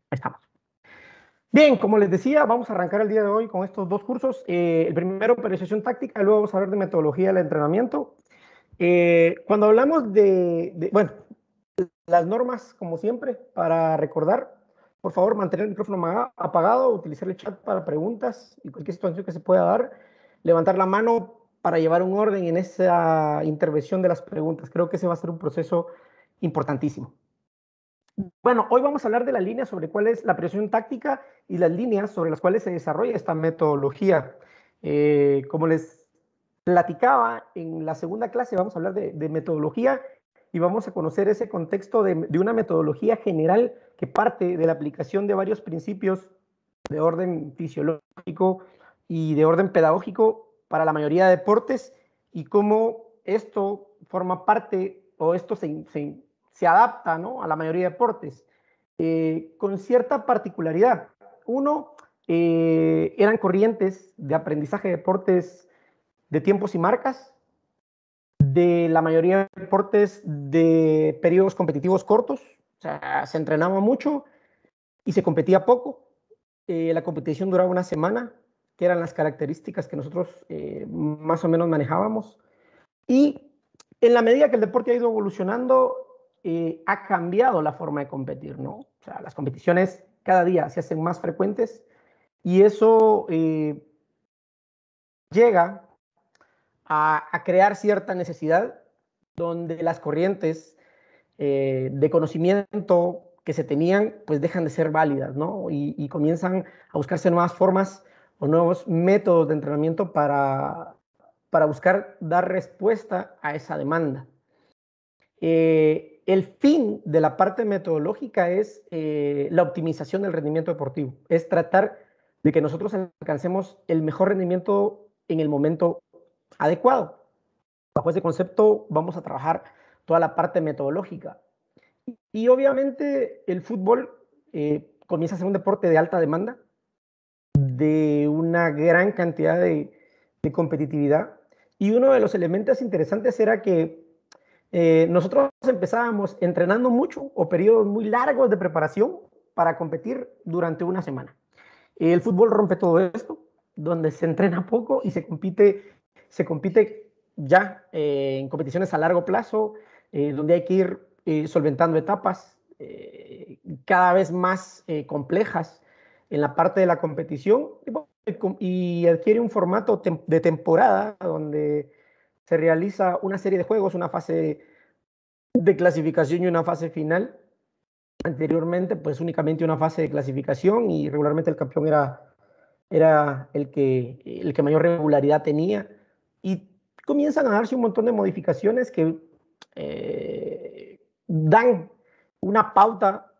Ahí estamos. Bien, como les decía, vamos a arrancar el día de hoy con estos dos cursos. El primero, periodización táctica, luego vamos a hablar de metodología del entrenamiento. Cuando hablamos bueno, las normas, como siempre, para recordar, por favor, mantener el micrófono apagado, utilizar el chat para preguntas y cualquier situación que se pueda dar, levantar la mano para llevar un orden en esa intervención de las preguntas. Creo que ese va a ser un proceso importantísimo. Bueno, hoy vamos a hablar de la línea sobre cuál es la periodización táctica y las líneas sobre las cuales se desarrolla esta metodología. Como les platicaba en la segunda clase, vamos a hablar de metodología y vamos a conocer ese contexto de una metodología general que parte de la aplicación de varios principios de orden fisiológico y de orden pedagógico para la mayoría de deportes y cómo esto forma parte o esto se adapta, ¿no?, a la mayoría de deportes, con cierta particularidad. Uno, eran corrientes de aprendizaje de deportes de tiempos y marcas, de la mayoría de deportes de periodos competitivos cortos, o sea, se entrenaba mucho y se competía poco. La competición duraba una semana, que eran las características que nosotros más o menos manejábamos. Y en la medida que el deporte ha ido evolucionando, ha cambiado la forma de competir, ¿no? O sea, las competiciones cada día se hacen más frecuentes y eso llega a crear cierta necesidad donde las corrientes de conocimiento que se tenían, pues dejan de ser válidas, ¿no? Y comienzan a buscarse nuevas formas o nuevos métodos de entrenamiento para buscar dar respuesta a esa demanda. El fin de la parte metodológica es la optimización del rendimiento deportivo, es tratar de que nosotros alcancemos el mejor rendimiento en el momento adecuado. Bajo ese concepto vamos a trabajar toda la parte metodológica. Y obviamente el fútbol comienza a ser un deporte de alta demanda, de una gran cantidad de competitividad. Y uno de los elementos interesantes era que nosotros empezábamos entrenando mucho o periodos muy largos de preparación para competir durante una semana. El fútbol rompe todo esto, donde se entrena poco y se compite ya en competiciones a largo plazo, donde hay que ir solventando etapas cada vez más complejas en la parte de la competición y adquiere un formato de temporada donde se realiza una serie de juegos, una fase de clasificación y una fase final. Anteriormente, pues únicamente una fase de clasificación y regularmente el campeón era el que mayor regularidad tenía. Y comienzan a darse un montón de modificaciones que dan una pauta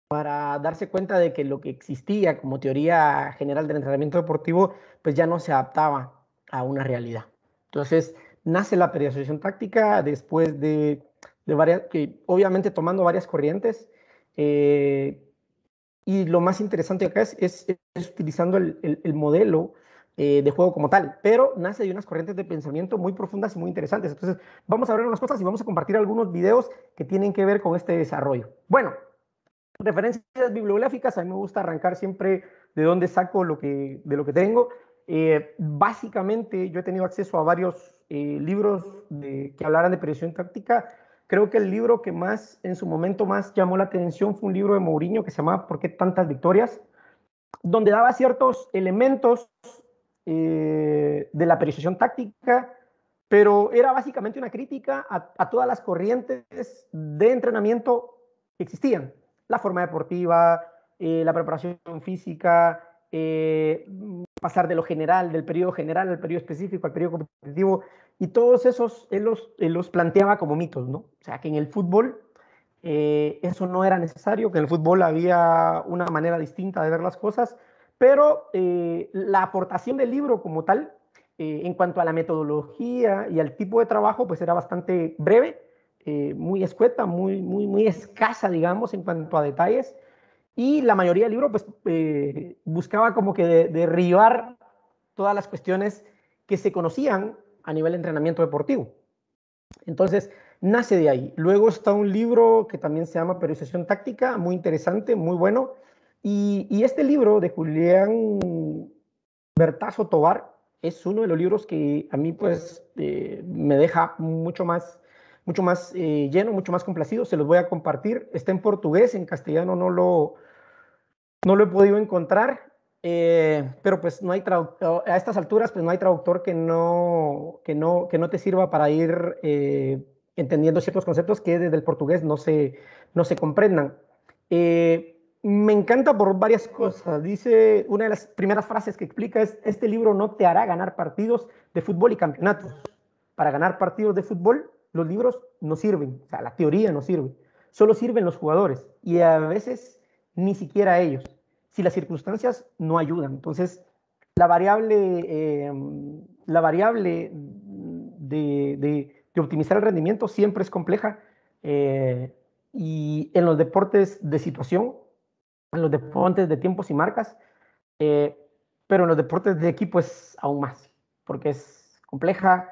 para darse cuenta de que lo que existía como teoría general del entrenamiento deportivo, pues ya no se adaptaba a una realidad. Entonces, nace la periodización táctica después de varias, que obviamente tomando varias corrientes, y lo más interesante acá es utilizando el modelo de juego como tal, pero nace de unas corrientes de pensamiento muy profundas y muy interesantes. Entonces, vamos a ver unas cosas y vamos a compartir algunos videos que tienen que ver con este desarrollo. Bueno, referencias bibliográficas, a mí me gusta arrancar siempre de dónde saco de lo que tengo. Básicamente, yo he tenido acceso a varios libros que hablaran de periodización táctica. Creo que el libro que más, en su momento, más llamó la atención fue un libro de Mourinho que se llamaba ¿Por qué tantas victorias?, donde daba ciertos elementos de la periodización táctica, pero era básicamente una crítica a todas las corrientes de entrenamiento que existían. La forma deportiva, la preparación física, pasar de lo general, del periodo general al periodo específico, al periodo competitivo, y todos esos él los planteaba como mitos, ¿no? O sea, que en el fútbol eso no era necesario, que en el fútbol había una manera distinta de ver las cosas, pero la aportación del libro como tal, en cuanto a la metodología y al tipo de trabajo, pues era bastante breve, muy escueta, muy escasa, digamos, en cuanto a detalles, y la mayoría del libro pues buscaba como que derribar todas las cuestiones que se conocían a nivel de entrenamiento deportivo. Entonces, nace de ahí. Luego está un libro que también se llama Periodización Táctica, muy interesante, muy bueno, Y este libro de Julián Bertazo Tovar es uno de los libros que a mí pues me deja mucho más lleno, mucho más complacido. Se los voy a compartir. Está en portugués, en castellano no lo he podido encontrar, pero pues no hay traductor, a estas alturas pues no hay traductor que no te sirva para ir entendiendo ciertos conceptos que desde el portugués no se comprendan. Me encanta por varias cosas. Dice, una de las primeras frases que explica es, este libro no te hará ganar partidos de fútbol y campeonatos. Para ganar partidos de fútbol, los libros no sirven, o sea, la teoría no sirve. Solo sirven los jugadores y a veces ni siquiera ellos, si las circunstancias no ayudan. Entonces, la variable de optimizar el rendimiento siempre es compleja y en los deportes de situación, en los deportes de tiempos y marcas, eh, pero en los deportes de equipo es aún más, porque es compleja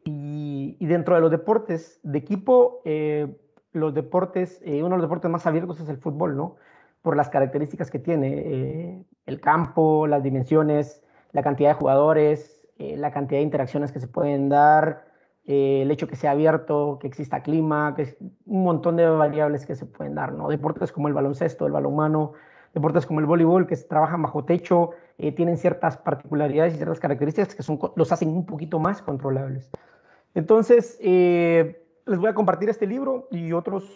y dentro de los deportes de equipo, uno de los deportes más abiertos es el fútbol, ¿no? Por las características que tiene, el campo, las dimensiones, la cantidad de jugadores, la cantidad de interacciones que se pueden dar, el hecho que sea abierto, que exista clima, que es un montón de variables que se pueden dar, ¿no? Deportes como el baloncesto, el balonmano, deportes como el voleibol, que se trabajan bajo techo, tienen ciertas particularidades y ciertas características que los hacen un poquito más controlables. Entonces, les voy a compartir este libro y otros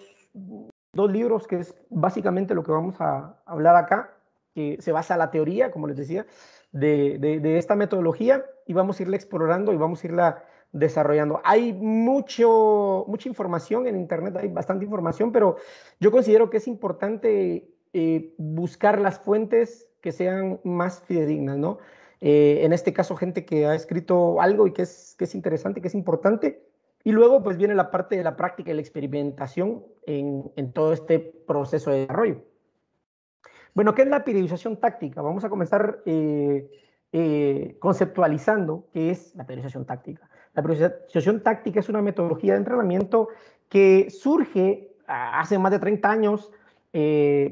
dos libros, que es básicamente lo que vamos a hablar acá, que se basa en la teoría, como les decía, de esta metodología, y vamos a irla explorando y vamos a irla desarrollando. Hay mucha información en Internet, hay bastante información, pero yo considero que es importante buscar las fuentes que sean más fidedignas, ¿no? En este caso, gente que ha escrito algo y que es interesante, que es importante. Y luego, pues viene la parte de la práctica y la experimentación en todo este proceso de desarrollo. Bueno, ¿qué es la periodización táctica? Vamos a comenzar conceptualizando qué es la periodización táctica. La periodización táctica es una metodología de entrenamiento que surge hace más de 30 años,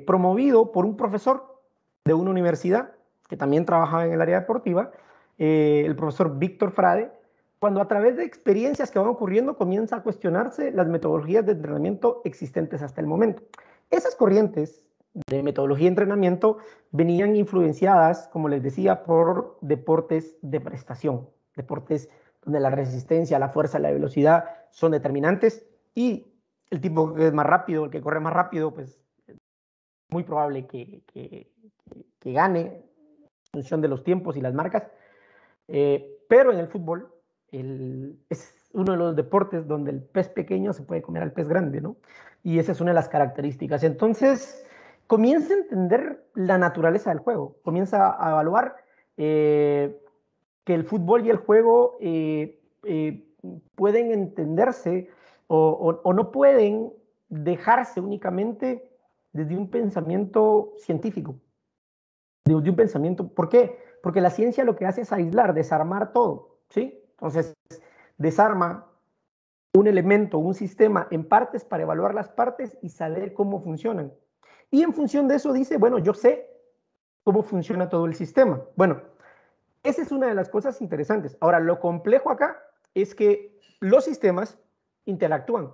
promovido por un profesor de una universidad que también trabajaba en el área deportiva, el profesor Víctor Frade, cuando a través de experiencias que van ocurriendo comienza a cuestionarse las metodologías de entrenamiento existentes hasta el momento. Esas corrientes de metodología de entrenamiento venían influenciadas, como les decía, por deportes de prestación, deportes donde la resistencia, la fuerza, la velocidad son determinantes y el tipo que es más rápido, el que corre más rápido, pues es muy probable que gane en función de los tiempos y las marcas. Pero en el fútbol es uno de los deportes donde el pez pequeño se puede comer al pez grande, ¿no? Y esa es una de las características. Entonces, comienza a entender la naturaleza del juego, comienza a evaluar que el fútbol y el juego pueden entenderse o no pueden dejarse únicamente desde un pensamiento científico, de un pensamiento. ¿Por qué? Porque la ciencia lo que hace es aislar, desarmar todo, ¿sí? Entonces, desarma un elemento, un sistema en partes para evaluar las partes y saber cómo funcionan. Y en función de eso dice, bueno, yo sé cómo funciona todo el sistema. Bueno, esa es una de las cosas interesantes. Ahora, lo complejo acá es que los sistemas interactúan,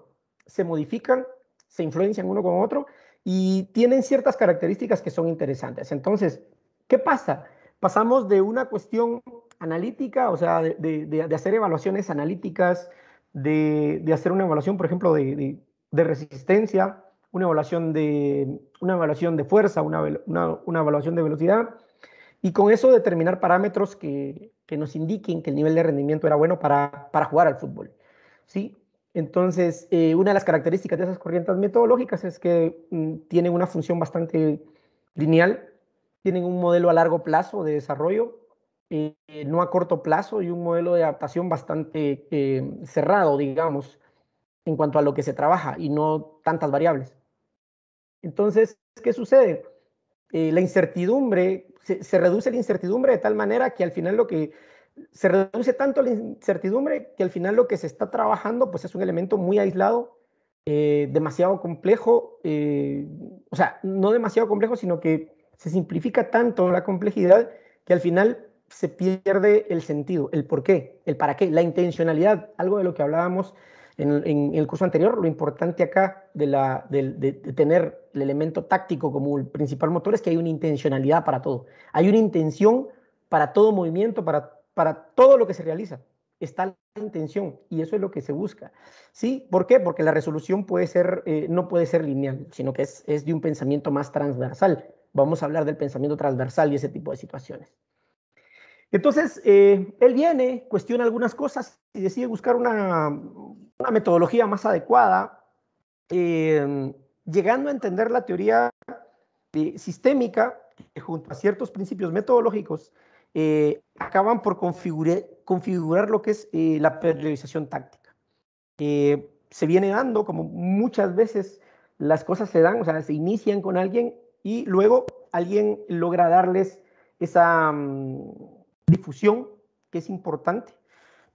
se modifican, se influencian uno con otro y tienen ciertas características que son interesantes. Entonces, ¿qué pasa? Pasamos de una cuestión analítica, o sea, de hacer evaluaciones analíticas, de hacer una evaluación, por ejemplo, de resistencia, una evaluación de fuerza, una evaluación de velocidad, y con eso determinar parámetros que nos indiquen que el nivel de rendimiento era bueno para jugar al fútbol, ¿sí? Entonces, una de las características de esas corrientes metodológicas es que tienen una función bastante lineal, tienen un modelo a largo plazo de desarrollo, no a corto plazo, y un modelo de adaptación bastante cerrado, digamos, en cuanto a lo que se trabaja y no tantas variables. Entonces, ¿qué sucede? La incertidumbre, se reduce la incertidumbre de tal manera que al final se reduce tanto la incertidumbre que al final lo que se está trabajando pues es un elemento muy aislado, demasiado complejo, o sea, no demasiado complejo, sino que Se simplifica tanto la complejidad que al final se pierde el sentido, el por qué, el para qué, la intencionalidad, algo de lo que hablábamos en el curso anterior. Lo importante acá de tener el elemento táctico como el principal motor es que hay una intencionalidad para todo. Hay una intención para todo movimiento, para todo lo que se realiza. Está la intención y eso es lo que se busca. ¿Sí? ¿Por qué? Porque la resolución puede ser, no puede ser lineal, sino que es de un pensamiento más transversal. Vamos a hablar del pensamiento transversal y ese tipo de situaciones. Entonces, él viene, cuestiona algunas cosas y decide buscar una metodología más adecuada, llegando a entender la teoría sistémica, que junto a ciertos principios metodológicos acaban por configurar lo que es la periodización táctica. Se viene dando, como muchas veces las cosas se dan, o sea, se inician con alguien y luego alguien logra darles esa difusión que es importante,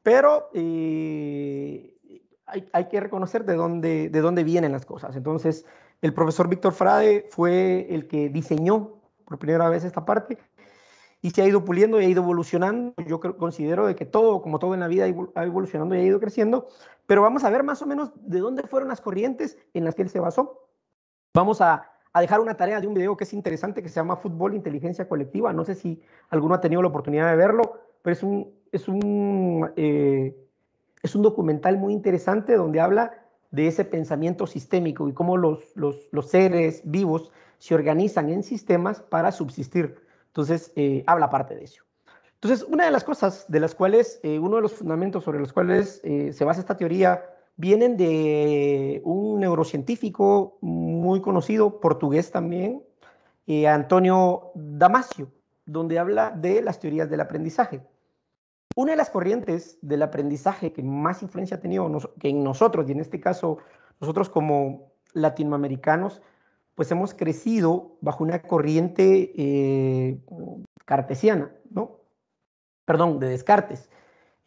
pero hay que reconocer de dónde vienen las cosas. Entonces, el profesor Víctor Frade fue el que diseñó por primera vez esta parte y se ha ido puliendo y ha ido evolucionando. Yo considero de que todo, como todo en la vida, ha evolucionando y ha ido creciendo, pero vamos a ver más o menos de dónde fueron las corrientes en las que él se basó. Vamos a dejar una tarea de un video que es interesante, que se llama Fútbol, Inteligencia Colectiva. No sé si alguno ha tenido la oportunidad de verlo, pero es un documental muy interesante donde habla de ese pensamiento sistémico y cómo los seres vivos se organizan en sistemas para subsistir. Entonces, habla parte de eso. Entonces, una de las cosas de las cuales, uno de los fundamentos sobre los cuales se basa esta teoría, vienen de un neurocientífico muy conocido, portugués también, Antonio Damasio, donde habla de las teorías del aprendizaje. Una de las corrientes del aprendizaje que más influencia ha tenido que en nosotros, y en este caso nosotros como latinoamericanos, pues hemos crecido bajo una corriente cartesiana, ¿no? Perdón, de Descartes.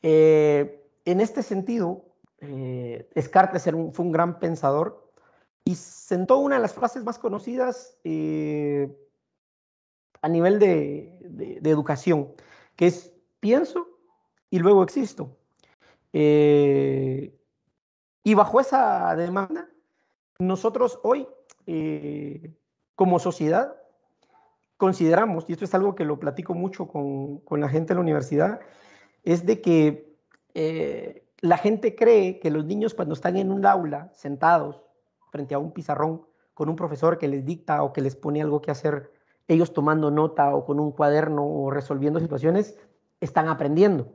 En este sentido, Descartes fue un gran pensador y sentó una de las frases más conocidas a nivel de educación, que es pienso y luego existo. Y bajo esa demanda, nosotros hoy, como sociedad, consideramos, y esto es algo que lo platico mucho con la gente de la universidad, es de que la gente cree que los niños cuando están en un aula, sentados frente a un pizarrón, con un profesor que les dicta o que les pone algo que hacer, ellos tomando nota o con un cuaderno o resolviendo situaciones, están aprendiendo.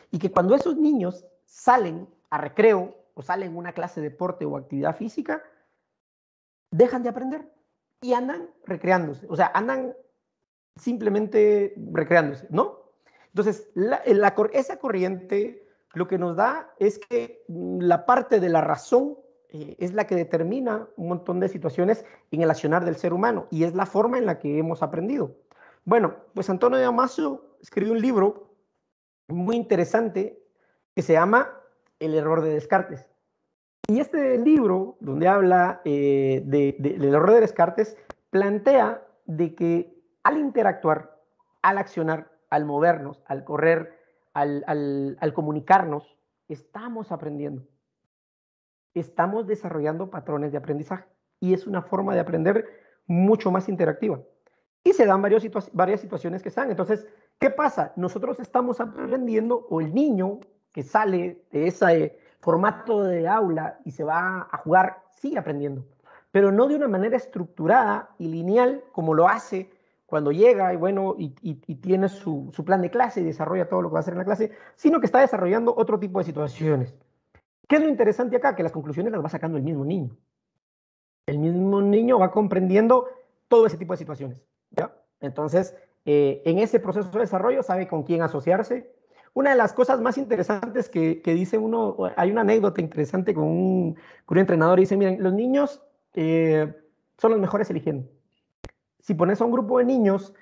Y que cuando esos niños salen a recreo o salen a una clase de deporte o actividad física, dejan de aprender y andan recreándose, o sea, andan simplemente recreándose, ¿no? Entonces, esa corriente lo que nos da es que la parte de la razón es la que determina un montón de situaciones en el accionar del ser humano y es la forma en la que hemos aprendido. Bueno, pues Antonio Damasio escribió un libro muy interesante que se llama El error de Descartes. Y este libro, donde habla del error de Descartes, plantea de que al interactuar, al accionar, al movernos, al correr, al comunicarnos, estamos aprendiendo. Estamos desarrollando patrones de aprendizaje. Y es una forma de aprender mucho más interactiva. Y se dan varias situaciones que están. Entonces, ¿qué pasa? Nosotros estamos aprendiendo, o el niño que sale de ese formato de aula y se va a jugar, sigue aprendiendo, pero no de una manera estructurada y lineal como lo hace cuando llega y bueno, y tiene su plan de clase y desarrolla todo lo que va a hacer en la clase, sino que está desarrollando otro tipo de situaciones. ¿Qué es lo interesante acá? Que las conclusiones las va sacando el mismo niño. El mismo niño va comprendiendo todo ese tipo de situaciones, ¿ya? Entonces, en ese proceso de desarrollo sabe con quién asociarse. Una de las cosas más interesantes que dice uno, hay una anécdota interesante con un entrenador y dice, miren, los niños son los mejores eligiendo. Si pones a un grupo de niños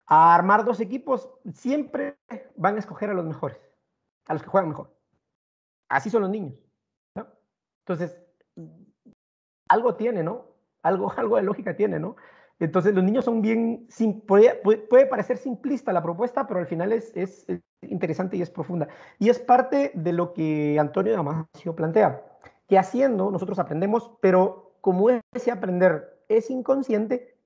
a armar dos equipos, siempre van a escoger a los mejores, a los que juegan mejor. Así son los niños, ¿no? Entonces, algo tiene, ¿no? Algo de lógica tiene, ¿no? Entonces los niños son bien, puede parecer simplista la propuesta, pero al final es interesante y es profunda. Y es parte de lo que Antonio Damasio plantea, que haciendo nosotros aprendemos, pero como ese aprender es inconsciente,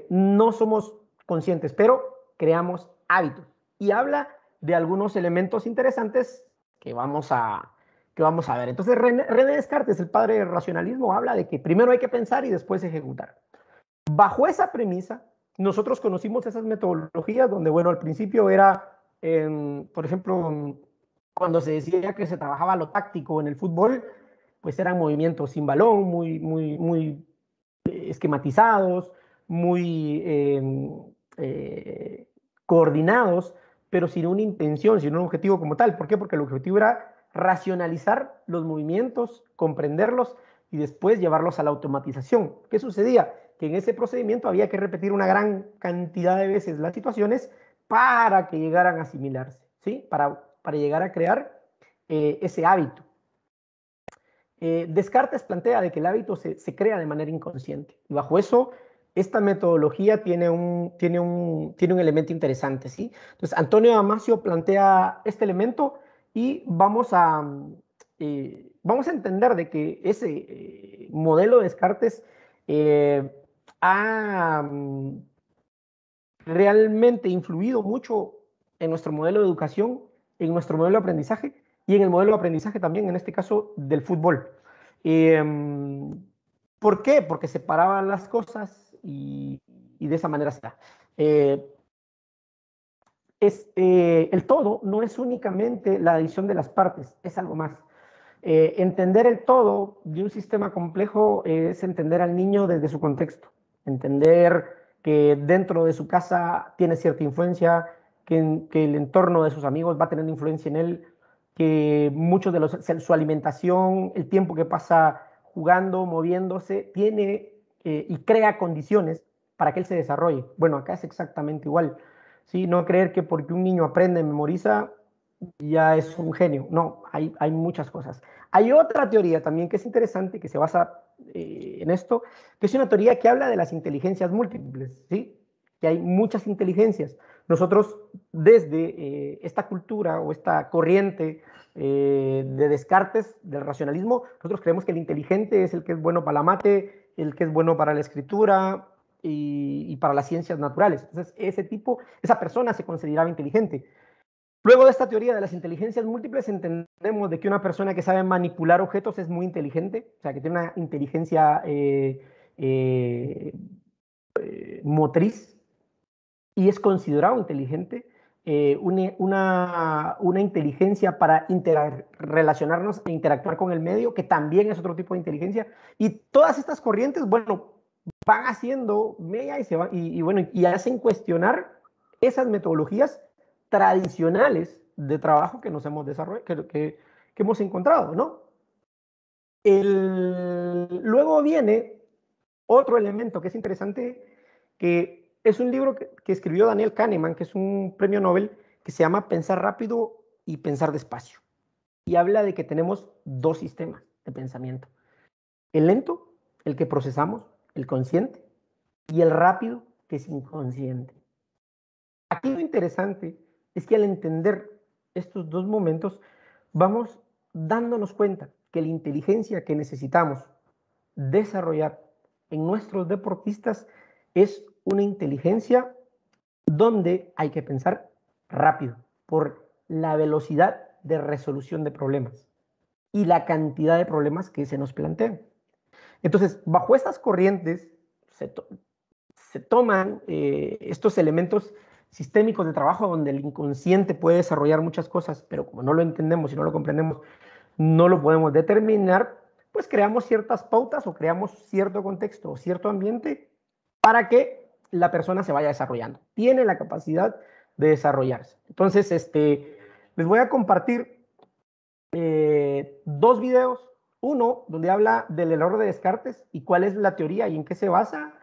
no somos conscientes, pero creamos hábitos. Y habla de algunos elementos interesantes que vamos a ver. Entonces René Descartes, el padre del racionalismo, habla de que primero hay que pensar y después ejecutar. Bajo esa premisa, nosotros conocimos esas metodologías donde, bueno, al principio era, por ejemplo, cuando se decía que se trabajaba lo táctico en el fútbol, pues eran movimientos sin balón, muy esquematizados, muy coordinados, pero sin una intención, sin un objetivo como tal. ¿Por qué? Porque el objetivo era racionalizar los movimientos, comprenderlos y después llevarlos a la automatización. ¿Qué sucedía? Que en ese procedimiento había que repetir una gran cantidad de veces las situaciones para que llegaran a asimilarse, ¿sí? Para llegar a crear ese hábito. Descartes plantea de que el hábito se crea de manera inconsciente. Y bajo eso, esta metodología tiene un elemento interesante, ¿sí? Entonces, Antonio Damasio plantea este elemento y vamos a entender de que ese modelo de Descartes eh, ha realmente influido mucho en nuestro modelo de educación, en nuestro modelo de aprendizaje y en el modelo de aprendizaje también, en este caso, del fútbol. Eh, ¿Por qué? Porque separaban las cosas y de esa manera se da. Eh, el todo no es únicamente la adición de las partes, es algo más. Entender el todo de un sistema complejo es entender al niño desde su contexto, entender que dentro de su casa tiene cierta influencia, que el entorno de sus amigos va teniendo influencia en él, que muchos de su alimentación, el tiempo que pasa jugando, moviéndose, tiene y crea condiciones para que él se desarrolle. Bueno, acá es exactamente igual. ¿Sí? No creer que porque un niño aprende, memoriza, ya es un genio. No, hay muchas cosas. Hay otra teoría también que es interesante, que se basa en esto, que es una teoría que habla de las inteligencias múltiples, ¿sí? Que hay muchas inteligencias. Nosotros, desde esta cultura o esta corriente de Descartes, del racionalismo, nosotros creemos que el inteligente es el que es bueno para la mate, el que es bueno para la escritura y para las ciencias naturales. Entonces, esa persona se consideraba inteligente. Luego de esta teoría de las inteligencias múltiples, entendemos de que una persona que sabe manipular objetos es muy inteligente, o sea, que tiene una inteligencia eh, motriz y es considerado inteligente, una inteligencia para relacionarnos e interactuar con el medio, que también es otro tipo de inteligencia. Y todas estas corrientes, bueno, van haciendo mella bueno, y hacen cuestionar esas metodologías tradicionales de trabajo que nos hemos desarrollado, que hemos encontrado, ¿no? Luego viene otro elemento que es interesante, que es un libro que escribió Daniel Kahneman, que es un premio Nobel, que se llama Pensar rápido y pensar despacio. Y habla de que tenemos dos sistemas de pensamiento. El lento, el que procesamos, el consciente, y el rápido, que es inconsciente. Aquí lo interesante es que al entender estos dos momentos, vamos dándonos cuenta que la inteligencia que necesitamos desarrollar en nuestros deportistas es una inteligencia donde hay que pensar rápido por la velocidad de resolución de problemas y la cantidad de problemas que se nos plantean. Entonces, bajo estas corrientes se toman estos elementos sistémicos de trabajo donde el inconsciente puede desarrollar muchas cosas, pero como no lo entendemos y no lo comprendemos, no lo podemos determinar, pues creamos ciertas pautas o creamos cierto contexto o cierto ambiente para que la persona se vaya desarrollando. Tiene la capacidad de desarrollarse. Entonces, les voy a compartir dos videos. Uno, donde habla del error de Descartes y cuál es la teoría y en qué se basa,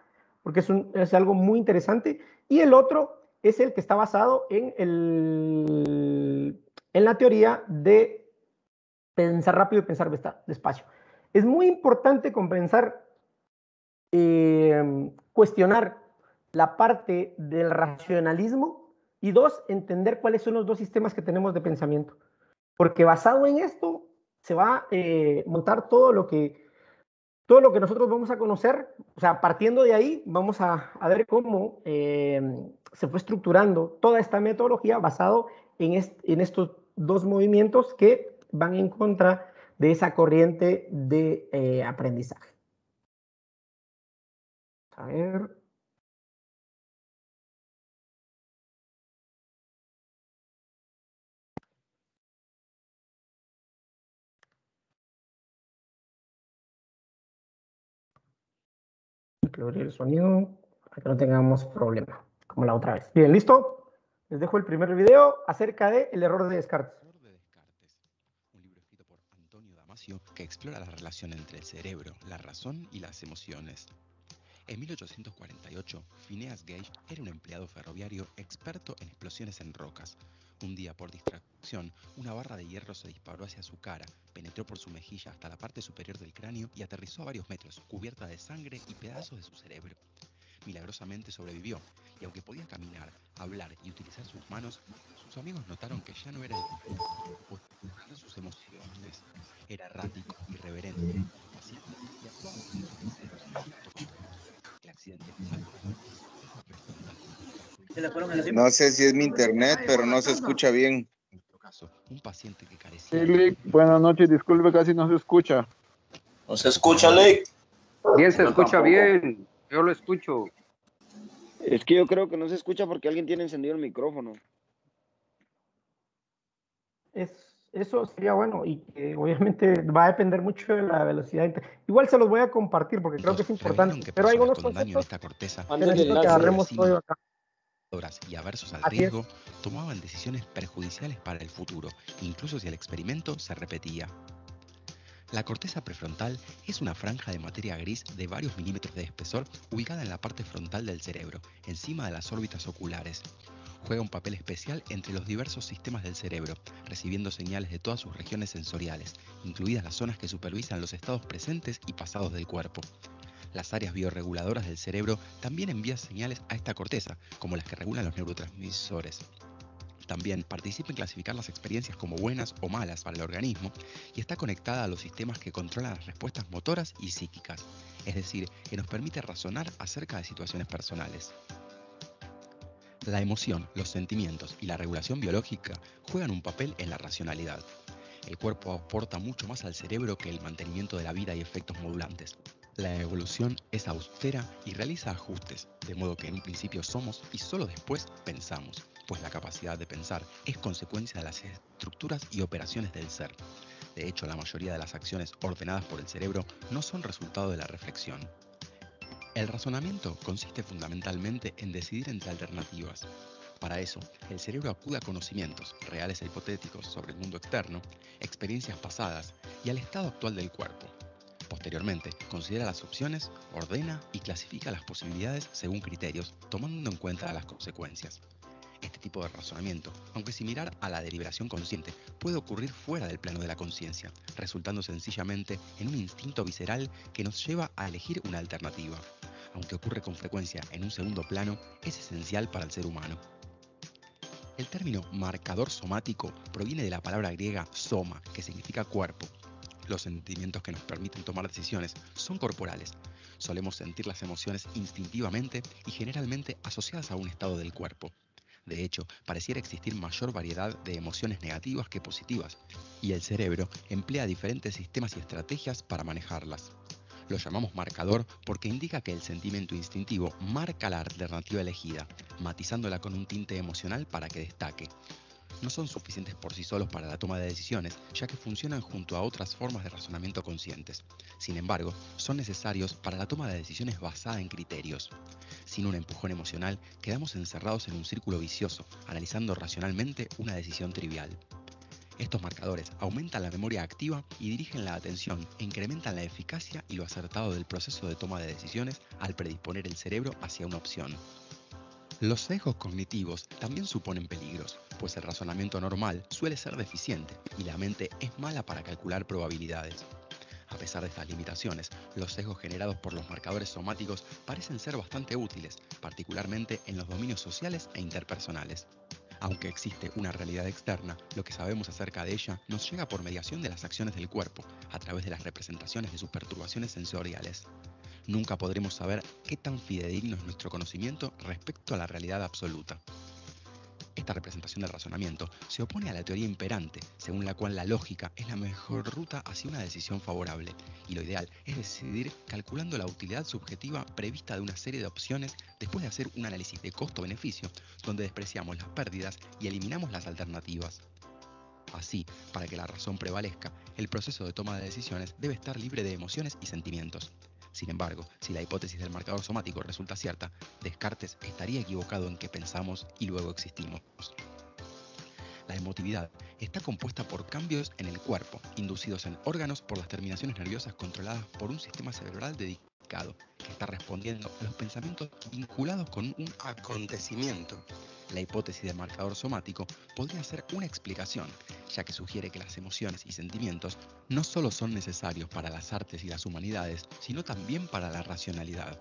porque es algo muy interesante. Y el otro es el que está basado en la teoría de pensar rápido y pensar despacio. Es muy importante compensar cuestionar la parte del racionalismo y dos, entender cuáles son los dos sistemas que tenemos de pensamiento. Porque basado en esto se va a montar todo lo que nosotros vamos a conocer. O sea, partiendo de ahí, vamos a ver cómo se fue estructurando toda esta metodología basado en estos dos movimientos que van en contra de esa corriente de aprendizaje. A ver. Abrir el sonido para que no tengamos problema, como la otra vez. Bien, ¿listo? Les dejo el primer video acerca del error de Descartes. El error de Descartes, un libro escrito por Antonio Damasio que explora la relación entre el cerebro, la razón y las emociones. En 1848, Phineas Gage era un empleado ferroviario experto en explosiones en rocas. Un día, por distracción, una barra de hierro se disparó hacia su cara, penetró por su mejilla hasta la parte superior del cráneo y aterrizó a varios metros, cubierta de sangre y pedazos de su cerebro. Milagrosamente sobrevivió, y aunque podía caminar, hablar y utilizar sus manos, sus amigos notaron que ya no era el mismo, pues sus emociones. Era errático, irreverente, impaciente y actuaba como un cerebro sin autocontrol. El accidente fue una prefrontal. No sé si es mi internet, pero no se escucha bien. En nuestro caso, un paciente que carecía de... Lick, buenas noches, disculpe, casi no se escucha. ¿No se escucha, Lick? Bien, se escucha bien. Yo lo escucho. Es que yo creo que no se escucha porque alguien tiene encendido el micrófono. Eso sería bueno y que obviamente va a depender mucho de la velocidad. Igual se los voy a compartir porque creo que es importante. Que pero hay algunos con daño en conceptos esta corteza que necesito que agarremos todo acá. Y aversos al Así riesgo, tomaban decisiones perjudiciales para el futuro, incluso si el experimento se repetía. La corteza prefrontal es una franja de materia gris de varios milímetros de espesor ubicada en la parte frontal del cerebro, encima de las órbitas oculares. Juega un papel especial entre los diversos sistemas del cerebro, recibiendo señales de todas sus regiones sensoriales, incluidas las zonas que supervisan los estados presentes y pasados del cuerpo. Las áreas bioreguladoras del cerebro también envían señales a esta corteza, como las que regulan los neurotransmisores. También participa en clasificar las experiencias como buenas o malas para el organismo y está conectada a los sistemas que controlan las respuestas motoras y psíquicas, es decir, que nos permite razonar acerca de situaciones personales. La emoción, los sentimientos y la regulación biológica juegan un papel en la racionalidad. El cuerpo aporta mucho más al cerebro que el mantenimiento de la vida y efectos modulantes. La evolución es austera y realiza ajustes, de modo que en un principio somos y solo después pensamos, pues la capacidad de pensar es consecuencia de las estructuras y operaciones del ser. De hecho, la mayoría de las acciones ordenadas por el cerebro no son resultado de la reflexión. El razonamiento consiste fundamentalmente en decidir entre alternativas. Para eso, el cerebro acude a conocimientos, reales e hipotéticos, sobre el mundo externo, experiencias pasadas y al estado actual del cuerpo. Posteriormente, considera las opciones, ordena y clasifica las posibilidades según criterios, tomando en cuenta las consecuencias. Este tipo de razonamiento, aunque similar a la deliberación consciente, puede ocurrir fuera del plano de la conciencia, resultando sencillamente en un instinto visceral que nos lleva a elegir una alternativa. Aunque ocurre con frecuencia en un segundo plano, es esencial para el ser humano. El término marcador somático proviene de la palabra griega soma, que significa cuerpo. Los sentimientos que nos permiten tomar decisiones son corporales. Solemos sentir las emociones instintivamente y generalmente asociadas a un estado del cuerpo. De hecho, pareciera existir mayor variedad de emociones negativas que positivas, y el cerebro emplea diferentes sistemas y estrategias para manejarlas. Lo llamamos marcador porque indica que el sentimiento instintivo marca la alternativa elegida, matizándola con un tinte emocional para que destaque. No son suficientes por sí solos para la toma de decisiones, ya que funcionan junto a otras formas de razonamiento conscientes. Sin embargo, son necesarios para la toma de decisiones basada en criterios. Sin un empujón emocional, quedamos encerrados en un círculo vicioso, analizando racionalmente una decisión trivial. Estos marcadores aumentan la memoria activa y dirigen la atención e incrementan la eficacia y lo acertado del proceso de toma de decisiones al predisponer el cerebro hacia una opción. Los sesgos cognitivos también suponen peligros, pues el razonamiento normal suele ser deficiente y la mente es mala para calcular probabilidades. A pesar de estas limitaciones, los sesgos generados por los marcadores somáticos parecen ser bastante útiles, particularmente en los dominios sociales e interpersonales. Aunque existe una realidad externa, lo que sabemos acerca de ella nos llega por mediación de las acciones del cuerpo, a través de las representaciones de sus perturbaciones sensoriales. Nunca podremos saber qué tan fidedigno es nuestro conocimiento respecto a la realidad absoluta. Esta representación del razonamiento se opone a la teoría imperante, según la cual la lógica es la mejor ruta hacia una decisión favorable, y lo ideal es decidir calculando la utilidad subjetiva prevista de una serie de opciones después de hacer un análisis de costo-beneficio, donde despreciamos las pérdidas y eliminamos las alternativas. Así, para que la razón prevalezca, el proceso de toma de decisiones debe estar libre de emociones y sentimientos. Sin embargo, si la hipótesis del marcador somático resulta cierta, Descartes estaría equivocado en que pensamos y luego existimos. La emotividad está compuesta por cambios en el cuerpo, inducidos en órganos por las terminaciones nerviosas controladas por un sistema cerebral dedicado, que está respondiendo a los pensamientos vinculados con un acontecimiento. La hipótesis del marcador somático podría ser una explicación, ya que sugiere que las emociones y sentimientos no solo son necesarios para las artes y las humanidades, sino también para la racionalidad.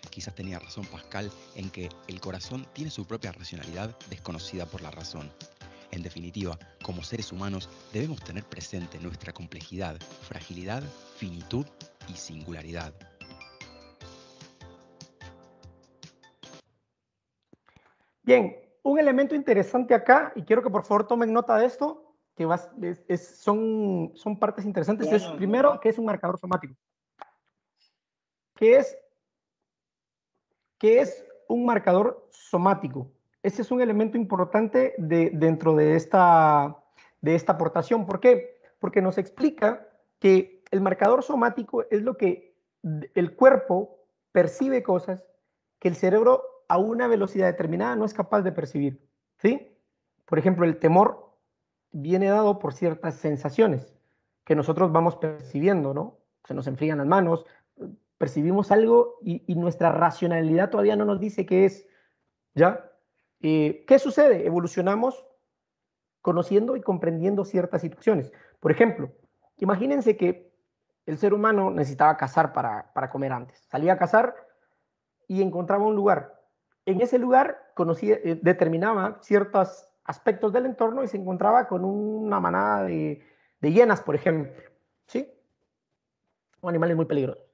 Quizás tenía razón Pascal en que el corazón tiene su propia racionalidad desconocida por la razón. En definitiva, como seres humanos debemos tener presente nuestra complejidad, fragilidad, finitud y singularidad. Bien, un elemento interesante acá, y quiero que por favor tomen nota de esto, que son partes interesantes, es primero, ¿qué es un marcador somático? ¿Qué es un marcador somático? Ese es un elemento importante dentro de esta aportación. ¿Por qué? Porque nos explica que el marcador somático es lo que el cuerpo percibe cosas que el cerebro a una velocidad determinada no es capaz de percibir, ¿sí? Por ejemplo, el temor viene dado por ciertas sensaciones que nosotros vamos percibiendo, ¿no? Se nos enfrían las manos, percibimos algo y nuestra racionalidad todavía no nos dice qué es, ¿ya? ¿Qué sucede? Evolucionamos conociendo y comprendiendo ciertas situaciones. Por ejemplo, imagínense que el ser humano necesitaba cazar para comer antes. Salía a cazar y encontraba un lugar. En ese lugar determinaba ciertos aspectos del entorno y se encontraba con una manada de hienas, por ejemplo, ¿sí? O animales muy peligrosos.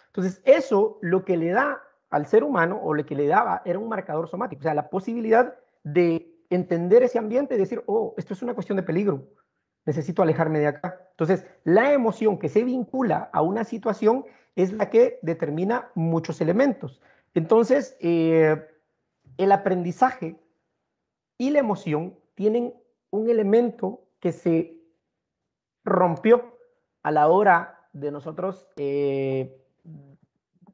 Entonces, eso lo que le da al ser humano, o lo que le daba, era un marcador somático, o sea, la posibilidad de entender ese ambiente y decir, oh, esto es una cuestión de peligro, necesito alejarme de acá. Entonces, la emoción que se vincula a una situación es la que determina muchos elementos. Entonces, el aprendizaje y la emoción tienen un elemento que se rompió a la hora de nosotros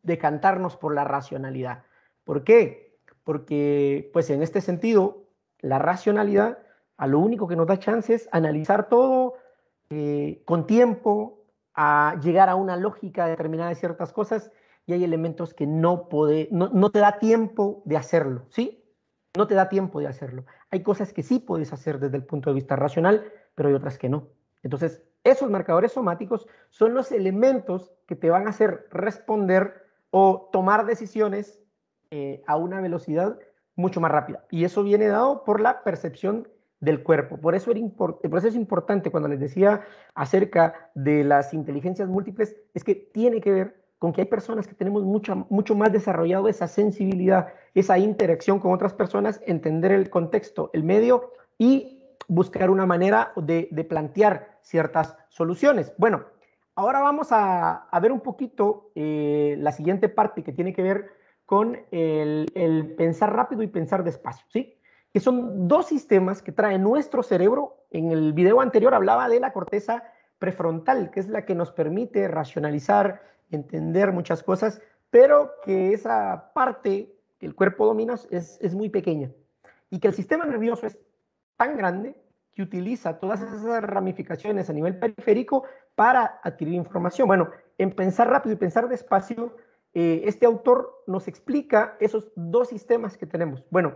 decantarnos por la racionalidad. ¿Por qué? Porque, pues en este sentido, la racionalidad a lo único que nos da chance es analizar todo con tiempo, a llegar a una lógica determinada de ciertas cosas, y hay elementos que no te da tiempo de hacerlo, ¿sí? No te da tiempo de hacerlo. Hay cosas que sí puedes hacer desde el punto de vista racional, pero hay otras que no. Entonces, esos marcadores somáticos son los elementos que te van a hacer responder o tomar decisiones a una velocidad mucho más rápida. Y eso viene dado por la percepción del cuerpo. Por eso es importante cuando les decía acerca de las inteligencias múltiples, es que tiene que ver con que hay personas que tenemos mucho más desarrollado esa sensibilidad, esa interacción con otras personas, entender el contexto, el medio y buscar una manera de plantear ciertas soluciones. Bueno, ahora vamos a ver un poquito la siguiente parte que tiene que ver con el pensar rápido y pensar despacio, ¿sí? Que son dos sistemas que trae nuestro cerebro. En el video anterior hablaba de la corteza prefrontal, que es la que nos permite racionalizar, entender muchas cosas, pero que esa parte que el cuerpo domina es muy pequeña. Y que el sistema nervioso es tan grande que utiliza todas esas ramificaciones a nivel periférico para adquirir información. Bueno, en pensar rápido y pensar despacio, este autor nos explica esos dos sistemas que tenemos. Bueno,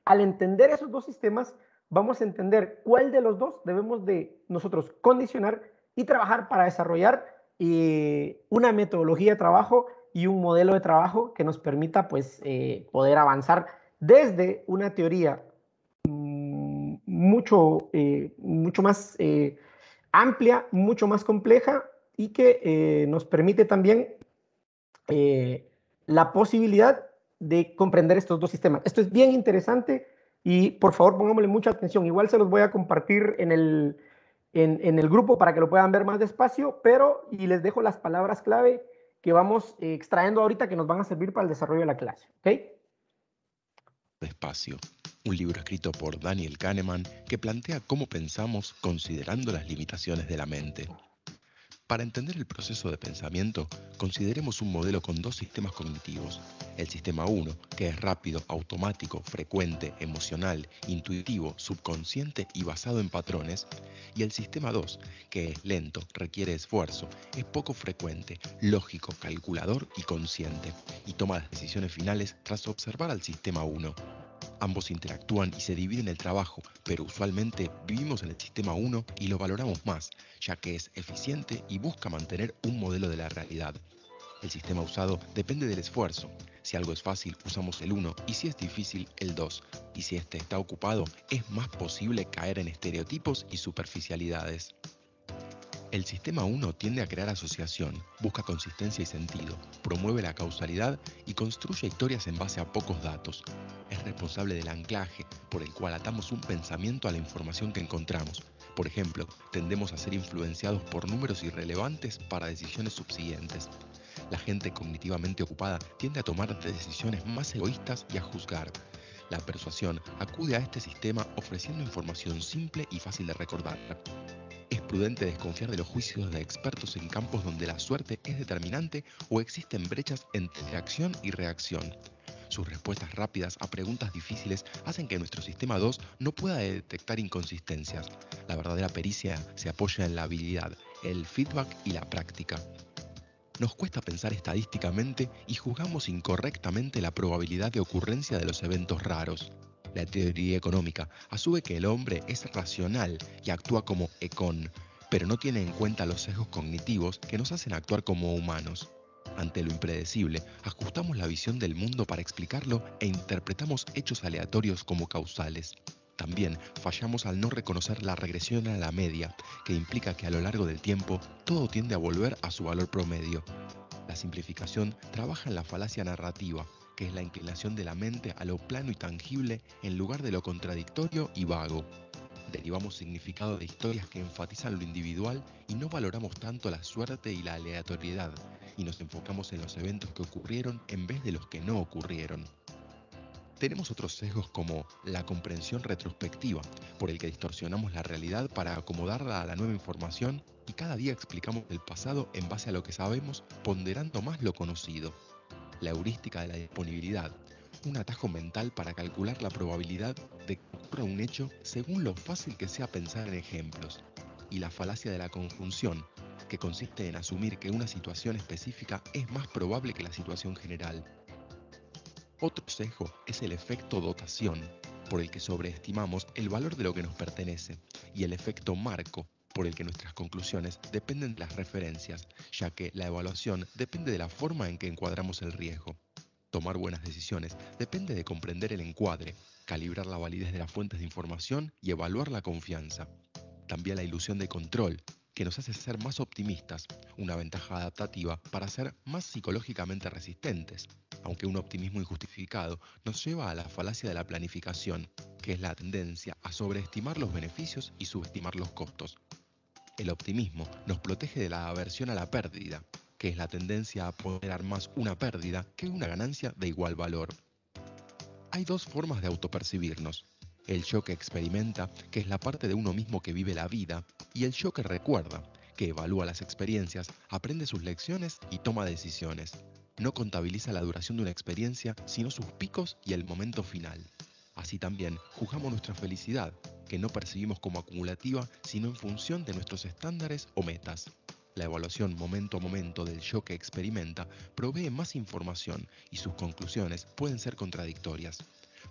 al entender esos dos sistemas, vamos a entender cuál de los dos debemos de nosotros condicionar y trabajar para desarrollar una metodología de trabajo y un modelo de trabajo que nos permita pues, poder avanzar desde una teoría mucho más amplia, mucho más compleja y que nos permite también la posibilidad de comprender estos dos sistemas. Esto es bien interesante y por favor pongámosle mucha atención. Igual se los voy a compartir en el grupo para que lo puedan ver más despacio, pero y les dejo las palabras clave que vamos extrayendo ahorita que nos van a servir para el desarrollo de la clase. ¿Ok? Despacio, un libro escrito por Daniel Kahneman que plantea cómo pensamos considerando las limitaciones de la mente. Para entender el proceso de pensamiento, consideremos un modelo con dos sistemas cognitivos. El sistema 1, que es rápido, automático, frecuente, emocional, intuitivo, subconsciente y basado en patrones. Y el sistema 2, que es lento, requiere esfuerzo, es poco frecuente, lógico, calculador y consciente, y toma las decisiones finales tras observar al sistema 1. Ambos interactúan y se dividen el trabajo, pero usualmente vivimos en el sistema 1 y lo valoramos más, ya que es eficiente y busca mantener un modelo de la realidad. El sistema usado depende del esfuerzo. Si algo es fácil, usamos el 1 y si es difícil, el 2. Y si este está ocupado, es más posible caer en estereotipos y superficialidades. El sistema 1 tiende a crear asociación, busca consistencia y sentido, promueve la causalidad y construye historias en base a pocos datos. Es responsable del anclaje, por el cual atamos un pensamiento a la información que encontramos. Por ejemplo, tendemos a ser influenciados por números irrelevantes para decisiones subsiguientes. La gente cognitivamente ocupada tiende a tomar decisiones más egoístas y a juzgar. La persuasión acude a este sistema ofreciendo información simple y fácil de recordar. Es prudente desconfiar de los juicios de expertos en campos donde la suerte es determinante o existen brechas entre acción y reacción. Sus respuestas rápidas a preguntas difíciles hacen que nuestro sistema 2 no pueda detectar inconsistencias. La verdadera pericia se apoya en la habilidad, el feedback y la práctica. Nos cuesta pensar estadísticamente y juzgamos incorrectamente la probabilidad de ocurrencia de los eventos raros. La teoría económica asume que el hombre es racional y actúa como econ, pero no tiene en cuenta los sesgos cognitivos que nos hacen actuar como humanos. Ante lo impredecible, ajustamos la visión del mundo para explicarlo e interpretamos hechos aleatorios como causales. También fallamos al no reconocer la regresión a la media, que implica que a lo largo del tiempo todo tiende a volver a su valor promedio. La simplificación trabaja en la falacia narrativa, que es la inclinación de la mente a lo plano y tangible en lugar de lo contradictorio y vago. Derivamos significado de historias que enfatizan lo individual y no valoramos tanto la suerte y la aleatoriedad, y nos enfocamos en los eventos que ocurrieron en vez de los que no ocurrieron. Tenemos otros sesgos como la comprensión retrospectiva, por el que distorsionamos la realidad para acomodarla a la nueva información y cada día explicamos el pasado en base a lo que sabemos, ponderando más lo conocido. La heurística de la disponibilidad, un atajo mental para calcular la probabilidad de que ocurra un hecho según lo fácil que sea pensar en ejemplos. Y la falacia de la conjunción, que consiste en asumir que una situación específica es más probable que la situación general. Otro sesgo es el efecto dotación, por el que sobreestimamos el valor de lo que nos pertenece, y el efecto marco, por el que nuestras conclusiones dependen de las referencias, ya que la evaluación depende de la forma en que encuadramos el riesgo. Tomar buenas decisiones depende de comprender el encuadre, calibrar la validez de las fuentes de información y evaluar la confianza. También la ilusión de control, que nos hace ser más optimistas, una ventaja adaptativa para ser más psicológicamente resistentes, aunque un optimismo injustificado nos lleva a la falacia de la planificación, que es la tendencia a sobreestimar los beneficios y subestimar los costos. El optimismo nos protege de la aversión a la pérdida, que es la tendencia a ponderar más una pérdida que una ganancia de igual valor. Hay dos formas de autopercibirnos: el yo que experimenta, que es la parte de uno mismo que vive la vida, y el yo que recuerda, que evalúa las experiencias, aprende sus lecciones y toma decisiones. No contabiliza la duración de una experiencia, sino sus picos y el momento final. Así también juzgamos nuestra felicidad, que no percibimos como acumulativa, sino en función de nuestros estándares o metas. La evaluación momento a momento del yo que experimenta provee más información y sus conclusiones pueden ser contradictorias.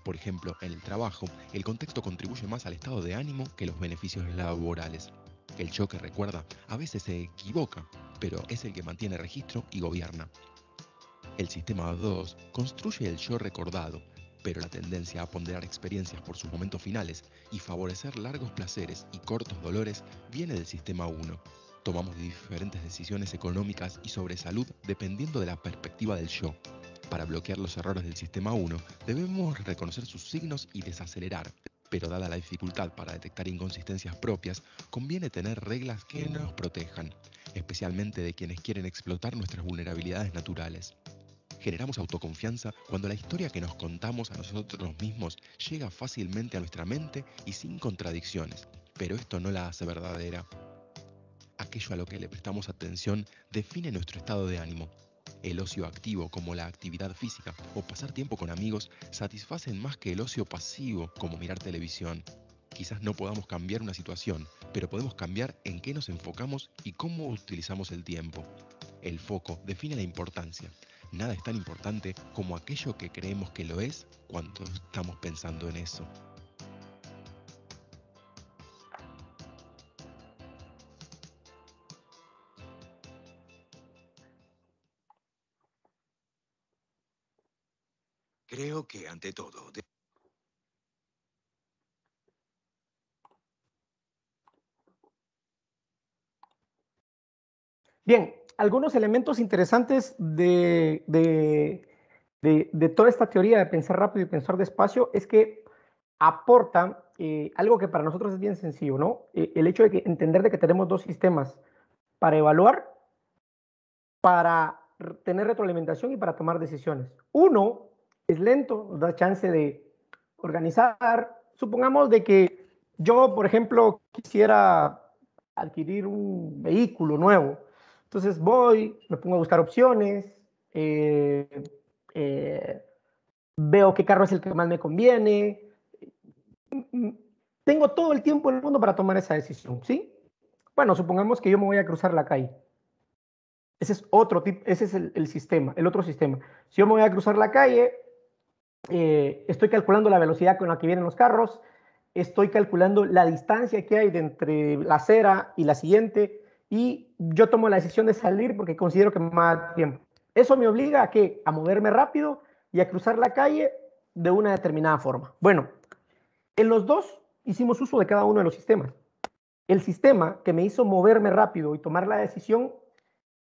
Por ejemplo, en el trabajo, el contexto contribuye más al estado de ánimo que los beneficios laborales. El yo que recuerda a veces se equivoca, pero es el que mantiene registro y gobierna. El sistema 2 construye el yo recordado, pero la tendencia a ponderar experiencias por sus momentos finales y favorecer largos placeres y cortos dolores viene del sistema 1. Tomamos diferentes decisiones económicas y sobre salud dependiendo de la perspectiva del yo. Para bloquear los errores del sistema 1, debemos reconocer sus signos y desacelerar. Pero dada la dificultad para detectar inconsistencias propias, conviene tener reglas que nos protejan, especialmente de quienes quieren explotar nuestras vulnerabilidades naturales. Generamos autoconfianza cuando la historia que nos contamos a nosotros mismos llega fácilmente a nuestra mente y sin contradicciones, pero esto no la hace verdadera. Aquello a lo que le prestamos atención define nuestro estado de ánimo. El ocio activo, como la actividad física o pasar tiempo con amigos, satisfacen más que el ocio pasivo, como mirar televisión. Quizás no podamos cambiar una situación, pero podemos cambiar en qué nos enfocamos y cómo utilizamos el tiempo. El foco define la importancia. Nada es tan importante como aquello que creemos que lo es cuando estamos pensando en eso. Creo que ante todo... Bien, algunos elementos interesantes de toda esta teoría de pensar rápido y pensar despacio es que aporta algo que para nosotros es bien sencillo, ¿no? El hecho de que entender de que tenemos dos sistemas para evaluar, para tener retroalimentación y para tomar decisiones. Uno es lento, nos da chance de organizar. Supongamos de que yo, por ejemplo, quisiera adquirir un vehículo nuevo. Entonces voy, me pongo a buscar opciones, veo qué carro es el que más me conviene. Tengo todo el tiempo del mundo para tomar esa decisión, ¿sí? Bueno, supongamos que yo me voy a cruzar la calle. Ese es otro tipo, ese es el sistema, el otro sistema. Si yo me voy a cruzar la calle, estoy calculando la velocidad con la que vienen los carros, estoy calculando la distancia que hay de entre la acera y la siguiente, y yo tomo la decisión de salir porque considero que me va a dar tiempo. Eso me obliga a ¿qué? A moverme rápido y a cruzar la calle de una determinada forma. Bueno, en los dos hicimos uso de cada uno de los sistemas. El sistema que me hizo moverme rápido y tomar la decisión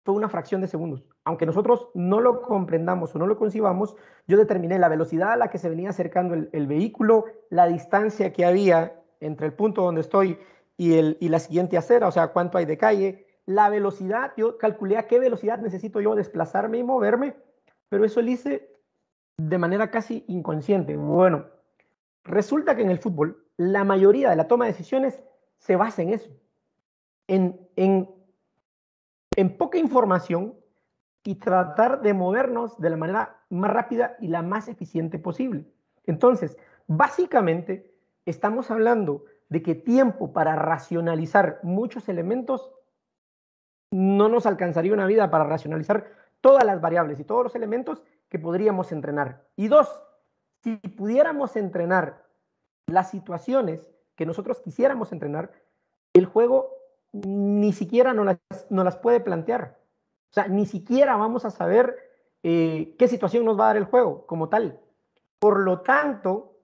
fue una fracción de segundos. Aunque nosotros no lo comprendamos o no lo concibamos, yo determiné la velocidad a la que se venía acercando el vehículo, la distancia que había entre el punto donde estoy y la siguiente acera, o sea, cuánto hay de calle, la velocidad, yo calculé a qué velocidad necesito yo desplazarme y moverme, pero eso lo hice de manera casi inconsciente. Bueno, resulta que en el fútbol la mayoría de la toma de decisiones se basa en eso, en poca información y tratar de movernos de la manera más rápida y la más eficiente posible. Entonces, básicamente, estamos hablando de que tiempo para racionalizar muchos elementos no nos alcanzaría una vida para racionalizar todas las variables y todos los elementos que podríamos entrenar. Y dos, si pudiéramos entrenar las situaciones que nosotros quisiéramos entrenar, el juego ni siquiera nos las puede plantear. O sea, ni siquiera vamos a saber qué situación nos va a dar el juego como tal. Por lo tanto,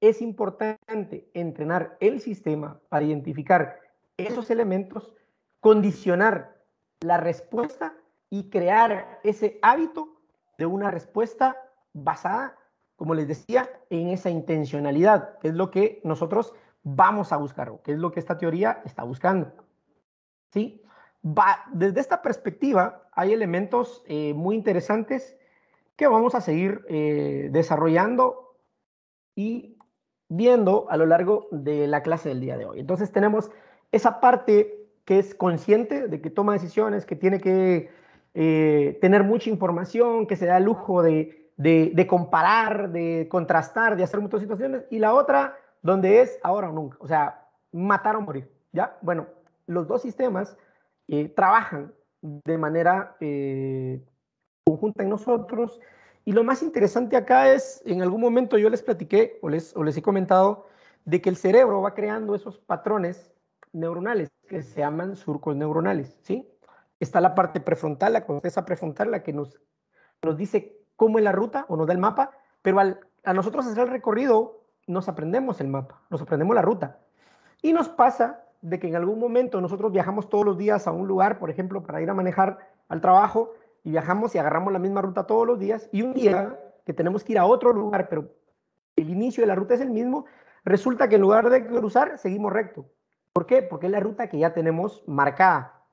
es importante entrenar el sistema para identificar esos elementos, condicionar la respuesta y crear ese hábito de una respuesta basada, como les decía, en esa intencionalidad, que es lo que nosotros vamos a buscar, o que es lo que esta teoría está buscando. ¿Sí? Desde esta perspectiva, hay elementos muy interesantes que vamos a seguir desarrollando y viendo a lo largo de la clase del día de hoy. Entonces tenemos esa parte que es consciente de que toma decisiones, que tiene que tener mucha información, que se da el lujo de comparar, de contrastar, de hacer muchas situaciones, y la otra donde es ahora o nunca, o sea, matar o morir, ¿ya? Bueno, los dos sistemas trabajan de manera conjunta en nosotros. Y lo más interesante acá es, en algún momento yo les platiqué o les he comentado de que el cerebro va creando esos patrones neuronales que se llaman surcos neuronales, ¿sí? Está la parte prefrontal, la corteza prefrontal, la que nos dice cómo es la ruta o nos da el mapa, pero a nosotros hacer el recorrido nos aprendemos el mapa, nos aprendemos la ruta. Y nos pasa de que en algún momento nosotros viajamos todos los días a un lugar, por ejemplo, para ir a manejar al trabajo, y viajamos y agarramos la misma ruta todos los días, y un día que tenemos que ir a otro lugar, pero el inicio de la ruta es el mismo, resulta que en lugar de cruzar, seguimos recto. ¿Por qué? Porque es la ruta que ya tenemos marcada.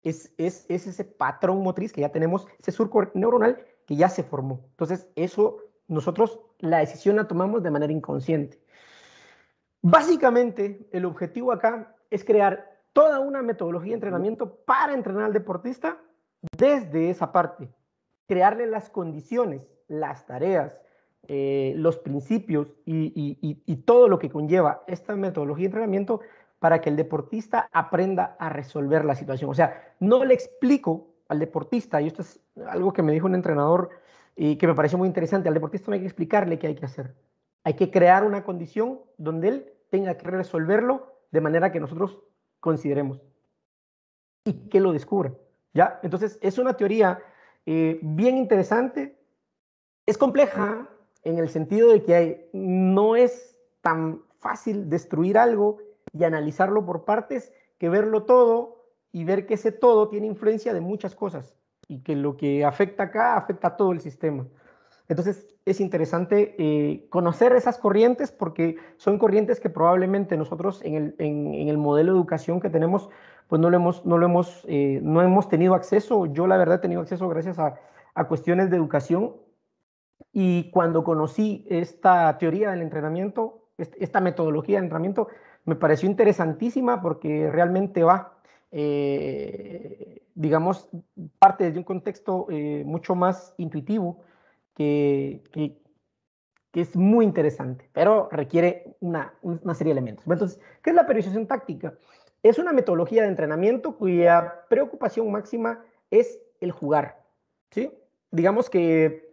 Es ese patrón motriz que ya tenemos, ese surco neuronal que ya se formó. Entonces, eso nosotros la decisión la tomamos de manera inconsciente. Básicamente, el objetivo acá es crear toda una metodología de entrenamiento para entrenar al deportista desde esa parte. Crearle las condiciones, las tareas, los principios y todo lo que conlleva esta metodología de entrenamiento para que el deportista aprenda a resolver la situación. O sea, no le explico al deportista, y esto es algo que me dijo un entrenador y que me pareció muy interesante, al deportista no hay que explicarle qué hay que hacer. Hay que crear una condición donde él tenga que resolverlo de manera que nosotros consideremos y que lo descubra, ¿ya? Entonces, es una teoría bien interesante, es compleja en el sentido de que no es tan fácil destruir algo y analizarlo por partes que verlo todo y ver que ese todo tiene influencia de muchas cosas y que lo que afecta acá afecta a todo el sistema. Entonces es interesante conocer esas corrientes porque son corrientes que probablemente nosotros en el modelo de educación que tenemos pues no hemos tenido acceso. Yo la verdad he tenido acceso gracias a cuestiones de educación, y cuando conocí esta teoría del entrenamiento, esta metodología de entrenamiento, me pareció interesantísima porque realmente va, digamos, parte de un contexto mucho más intuitivo que es muy interesante, pero requiere una serie de elementos. Entonces, ¿qué es la periodización táctica? Es una metodología de entrenamiento cuya preocupación máxima es el jugar, ¿sí? Digamos que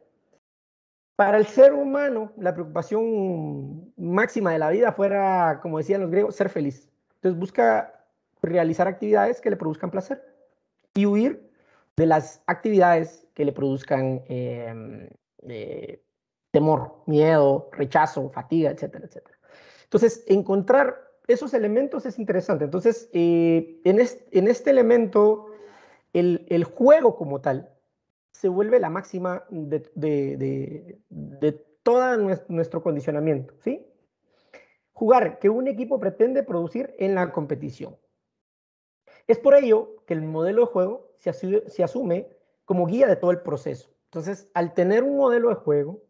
para el ser humano, la preocupación máxima de la vida fuera, como decían los griegos, ser feliz. Entonces busca realizar actividades que le produzcan placer y huir de las actividades que le produzcan temor, miedo, rechazo, fatiga, etcétera, etcétera. Entonces, encontrar esos elementos es interesante. Entonces, en este elemento, el juego como tal, se vuelve la máxima de todo nuestro condicionamiento, ¿sí? Jugar que un equipo pretende producir en la competición. Es por ello que el modelo de juego se asume como guía de todo el proceso. Entonces, al tener un modelo de juego,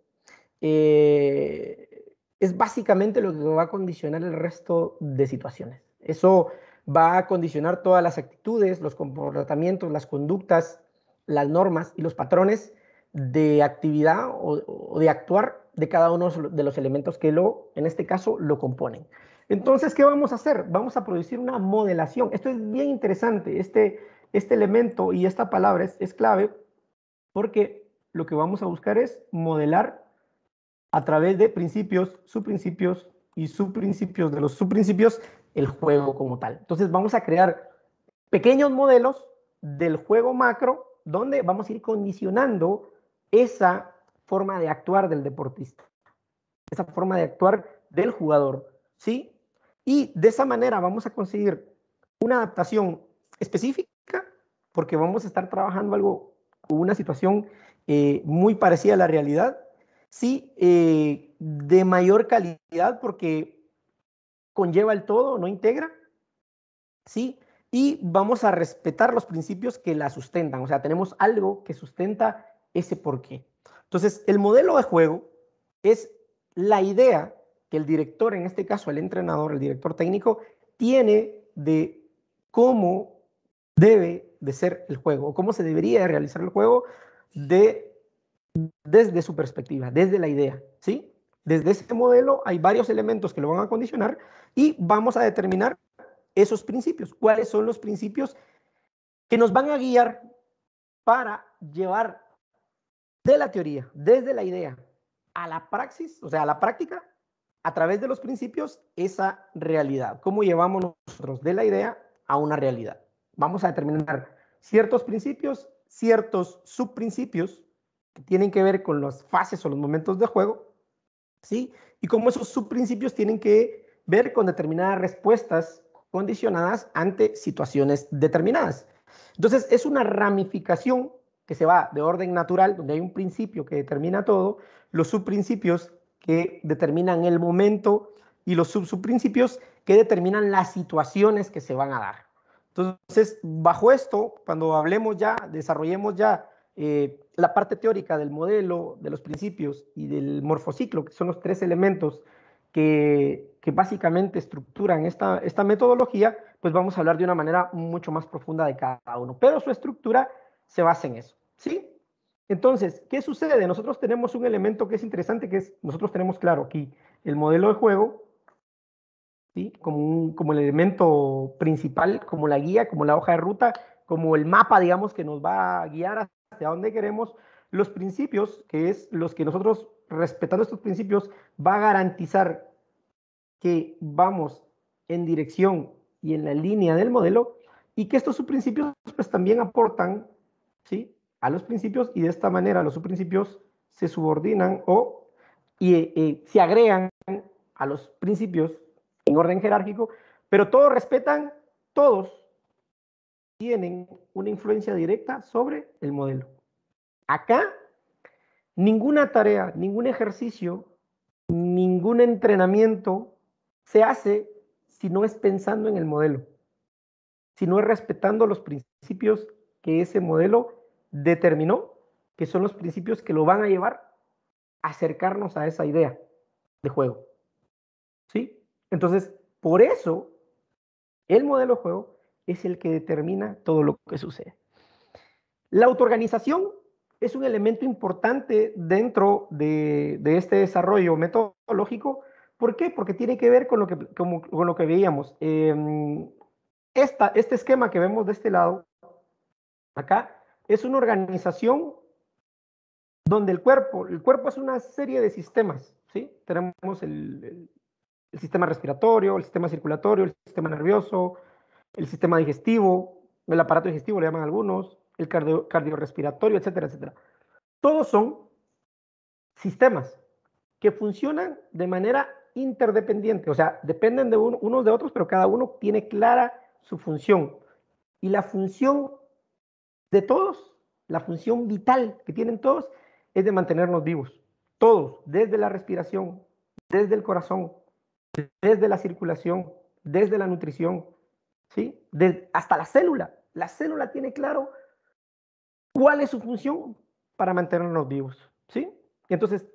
es básicamente lo que va a condicionar el resto de situaciones. Eso va a condicionar todas las actitudes, los comportamientos, las conductas, las normas y los patrones de actividad o de actuar de cada uno de los elementos que en este caso, lo componen. Entonces, ¿qué vamos a hacer? Vamos a producir una modelación. Esto es bien interesante. Este elemento y esta palabra es clave porque lo que vamos a buscar es modelar a través de principios, subprincipios y subprincipios de los subprincipios el juego como tal. Entonces vamos a crear pequeños modelos del juego macro donde vamos a ir condicionando esa forma de actuar del deportista, esa forma de actuar del jugador, ¿sí? Y de esa manera vamos a conseguir una adaptación específica porque vamos a estar trabajando algo, una situación muy parecida a la realidad, sí, de mayor calidad porque conlleva el todo, no integra, sí, y vamos a respetar los principios que la sustentan, o sea, tenemos algo que sustenta ese porqué. Entonces, el modelo de juego es la idea que el director, en este caso el entrenador, el director técnico, tiene de cómo debe de ser el juego, o cómo se debería de realizar el juego desde su perspectiva, desde la idea, ¿sí? Desde ese modelo hay varios elementos que lo van a condicionar y vamos a determinar esos principios. ¿Cuáles son los principios que nos van a guiar para llevar de la teoría, desde la idea, a la praxis, o sea, a la práctica, a través de los principios esa realidad. ¿Cómo llevamos nosotros de la idea a una realidad? Vamos a determinar ciertos principios, ciertos subprincipios que tienen que ver con las fases o los momentos de juego, ¿sí? Y cómo esos subprincipios tienen que ver con determinadas respuestas condicionadas ante situaciones determinadas. Entonces, es una ramificación que se va de orden natural, donde hay un principio que determina todo, los subprincipios que determinan el momento y los subprincipios que determinan las situaciones que se van a dar. Entonces, bajo esto, cuando hablemos ya, desarrollemos ya la parte teórica del modelo, de los principios y del morfociclo, que son los tres elementos que básicamente estructuran esta metodología, pues vamos a hablar de una manera mucho más profunda de cada uno. Pero su estructura se basa en eso, ¿sí? Entonces, ¿qué sucede? Nosotros tenemos un elemento que es interesante, que es, nosotros tenemos claro aquí el modelo de juego, ¿sí? Como el elemento principal, como la guía, como la hoja de ruta, como el mapa, digamos, que nos va a guiar hacia donde queremos. Los principios, que es los que nosotros, respetando estos principios, va a garantizar que vamos en dirección y en la línea del modelo, y que estos subprincipios pues también aportan, ¿sí?, a los principios, y de esta manera los subprincipios se subordinan y se agregan a los principios en orden jerárquico, pero todos tienen una influencia directa sobre el modelo. Acá, ninguna tarea, ningún ejercicio, ningún entrenamiento se hace si no es pensando en el modelo, si no es respetando los principios que ese modelo determinó, que son los principios que lo van a llevar a acercarnos a esa idea de juego, ¿sí? Entonces, por eso, el modelo de juego es el que determina todo lo que sucede. La autoorganización es un elemento importante dentro de este desarrollo metodológico. ¿Por qué? Porque tiene que ver con lo que veíamos. Este esquema que vemos de este lado, acá, es una organización donde el cuerpo es una serie de sistemas, ¿sí? Tenemos el sistema respiratorio, el sistema circulatorio, el sistema nervioso, el sistema digestivo, el aparato digestivo le llaman algunos, el cardiorrespiratorio, etcétera, etcétera. Todos son sistemas que funcionan de manera interdependiente, o sea, dependen de unos de otros, pero cada uno tiene clara su función. Y la función de todos, la función vital que tienen todos, es de mantenernos vivos. Todos, desde la respiración, desde el corazón, desde la circulación, desde la nutrición, ¿sí? Hasta la célula. La célula tiene claro cuál es su función para mantenernos vivos, ¿sí? Entonces,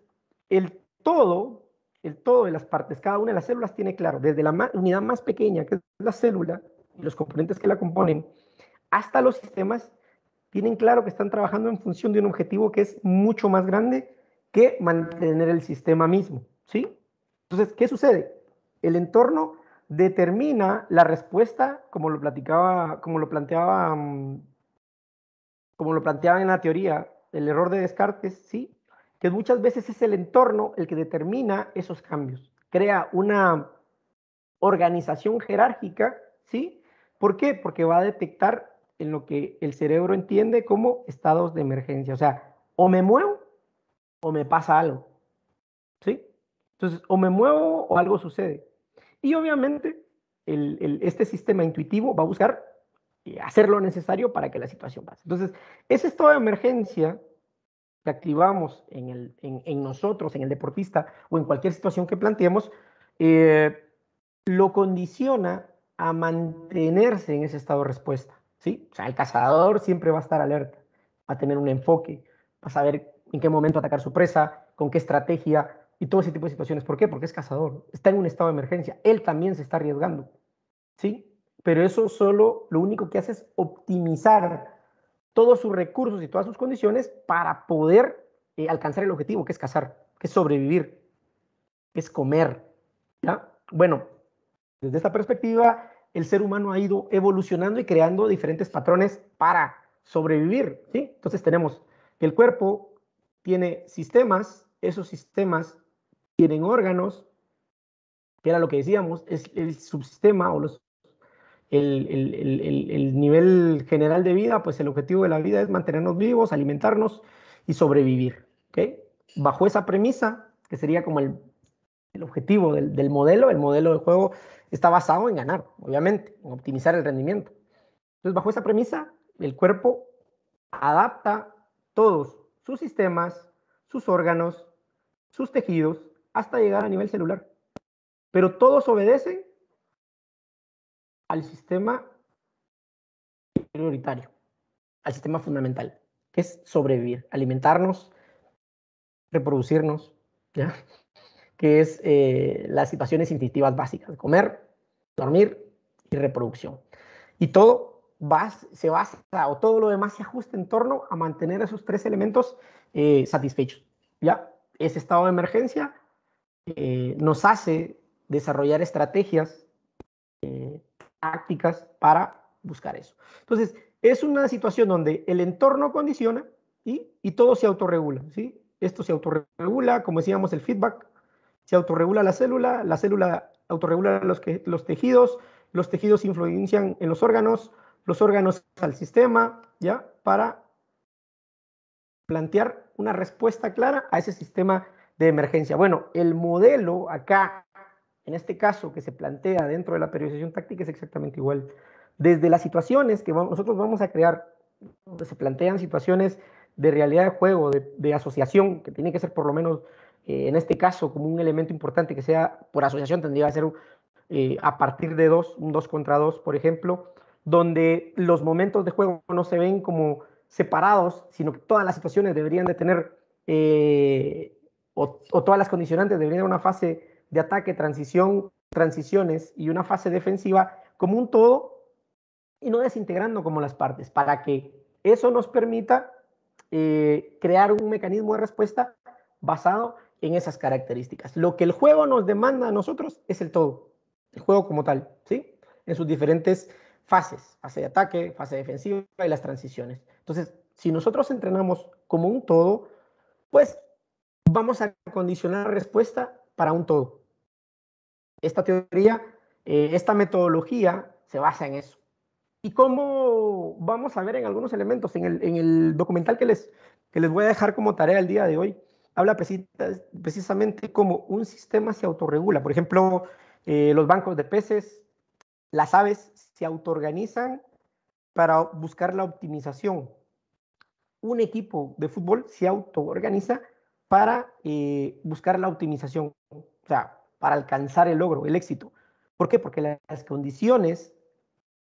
el todo de las partes, cada una de las células tiene claro, desde la unidad más pequeña, que es la célula, y los componentes que la componen, hasta los sistemas, tienen claro que están trabajando en función de un objetivo que es mucho más grande que mantener el sistema mismo, ¿sí? Entonces, ¿qué sucede? El entorno determina la respuesta, como lo planteaba en la teoría, el error de Descartes, ¿sí? Que muchas veces es el entorno el que determina esos cambios. Crea una organización jerárquica, ¿sí? ¿Por qué? Porque va a detectar en lo que el cerebro entiende como estados de emergencia. O sea, o me muevo o me pasa algo, ¿sí? Entonces, o me muevo o algo sucede. Y obviamente, este sistema intuitivo va a buscar hacer lo necesario para que la situación pase. Entonces, ese estado de emergencia que activamos en nosotros, en el deportista o en cualquier situación que planteemos, lo condiciona a mantenerse en ese estado de respuesta, ¿sí? O sea, el cazador siempre va a estar alerta, va a tener un enfoque, va a saber en qué momento atacar su presa, con qué estrategia y todo ese tipo de situaciones. ¿Por qué? Porque es cazador, está en un estado de emergencia, él también se está arriesgando, ¿sí? Pero eso solo lo único que hace es optimizar todos sus recursos y todas sus condiciones para poder alcanzar el objetivo, que es cazar, que es sobrevivir, que es comer, ¿ya? Bueno, desde esta perspectiva, el ser humano ha ido evolucionando y creando diferentes patrones para sobrevivir, ¿sí? Entonces tenemos que el cuerpo tiene sistemas, esos sistemas tienen órganos, que era lo que decíamos, es el subsistema o el nivel general de vida, pues el objetivo de la vida es mantenernos vivos, alimentarnos y sobrevivir. ¿Okay? Bajo esa premisa, que sería como el objetivo del modelo, el modelo de juego está basado en ganar, obviamente, en optimizar el rendimiento. Entonces, bajo esa premisa, el cuerpo adapta todos sus sistemas, sus órganos, sus tejidos, hasta llegar a nivel celular. Pero todos obedecen al sistema prioritario, al sistema fundamental, que es sobrevivir, alimentarnos, reproducirnos, ¿ya? Que es las situaciones instintivas básicas, comer, dormir y reproducción. Y todo se basa, o todo lo demás se ajusta en torno a mantener esos tres elementos satisfechos. ¿Ya? Ese estado de emergencia nos hace desarrollar estrategias tácticas para buscar eso. Entonces, es una situación donde el entorno condiciona y todo se autorregula, ¿sí? Esto se autorregula, como decíamos, el feedback, se autorregula la célula autorregula los tejidos influencian en los órganos al sistema, ¿ya? Para plantear una respuesta clara a ese sistema de emergencia. Bueno, el modelo acá, en este caso, que se plantea dentro de la periodización táctica es exactamente igual. Desde las situaciones que nosotros vamos a crear, donde se plantean situaciones de realidad de juego, de asociación, que tiene que ser por lo menos, en este caso, como un elemento importante que sea por asociación, tendría que ser a partir de un 2 contra 2, por ejemplo, donde los momentos de juego no se ven como separados, sino que todas las situaciones deberían de tener, o todas las condicionantes deberían de una fase de ataque, transiciones y una fase defensiva como un todo y no desintegrando como las partes, para que eso nos permita crear un mecanismo de respuesta basado en esas características. Lo que el juego nos demanda a nosotros es el todo, el juego como tal, ¿sí? En sus diferentes fases, fase de ataque, fase defensiva y las transiciones. Entonces, si nosotros entrenamos como un todo, pues vamos a condicionar la respuesta para un todo. Esta teoría, esta metodología se basa en eso. Y como vamos a ver en algunos elementos, en el documental que les voy a dejar como tarea el día de hoy, habla precisamente cómo un sistema se autorregula. Por ejemplo, los bancos de peces, las aves se autoorganizan para buscar la optimización. Un equipo de fútbol se autoorganiza para buscar la optimización, o sea, para alcanzar el logro, el éxito. ¿Por qué? Porque las condiciones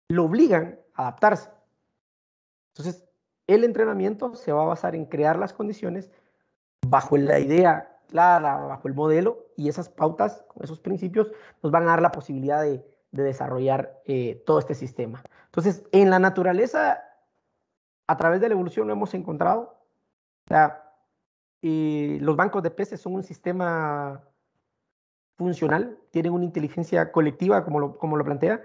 lo obligan a adaptarse. Entonces, el entrenamiento se va a basar en crear las condiciones bajo la idea clara, bajo el modelo, y esas pautas, esos principios, nos van a dar la posibilidad de desarrollar todo este sistema. Entonces, en la naturaleza, a través de la evolución lo hemos encontrado. O sea, los bancos de peces son un sistema funcional, tienen una inteligencia colectiva, como lo plantea,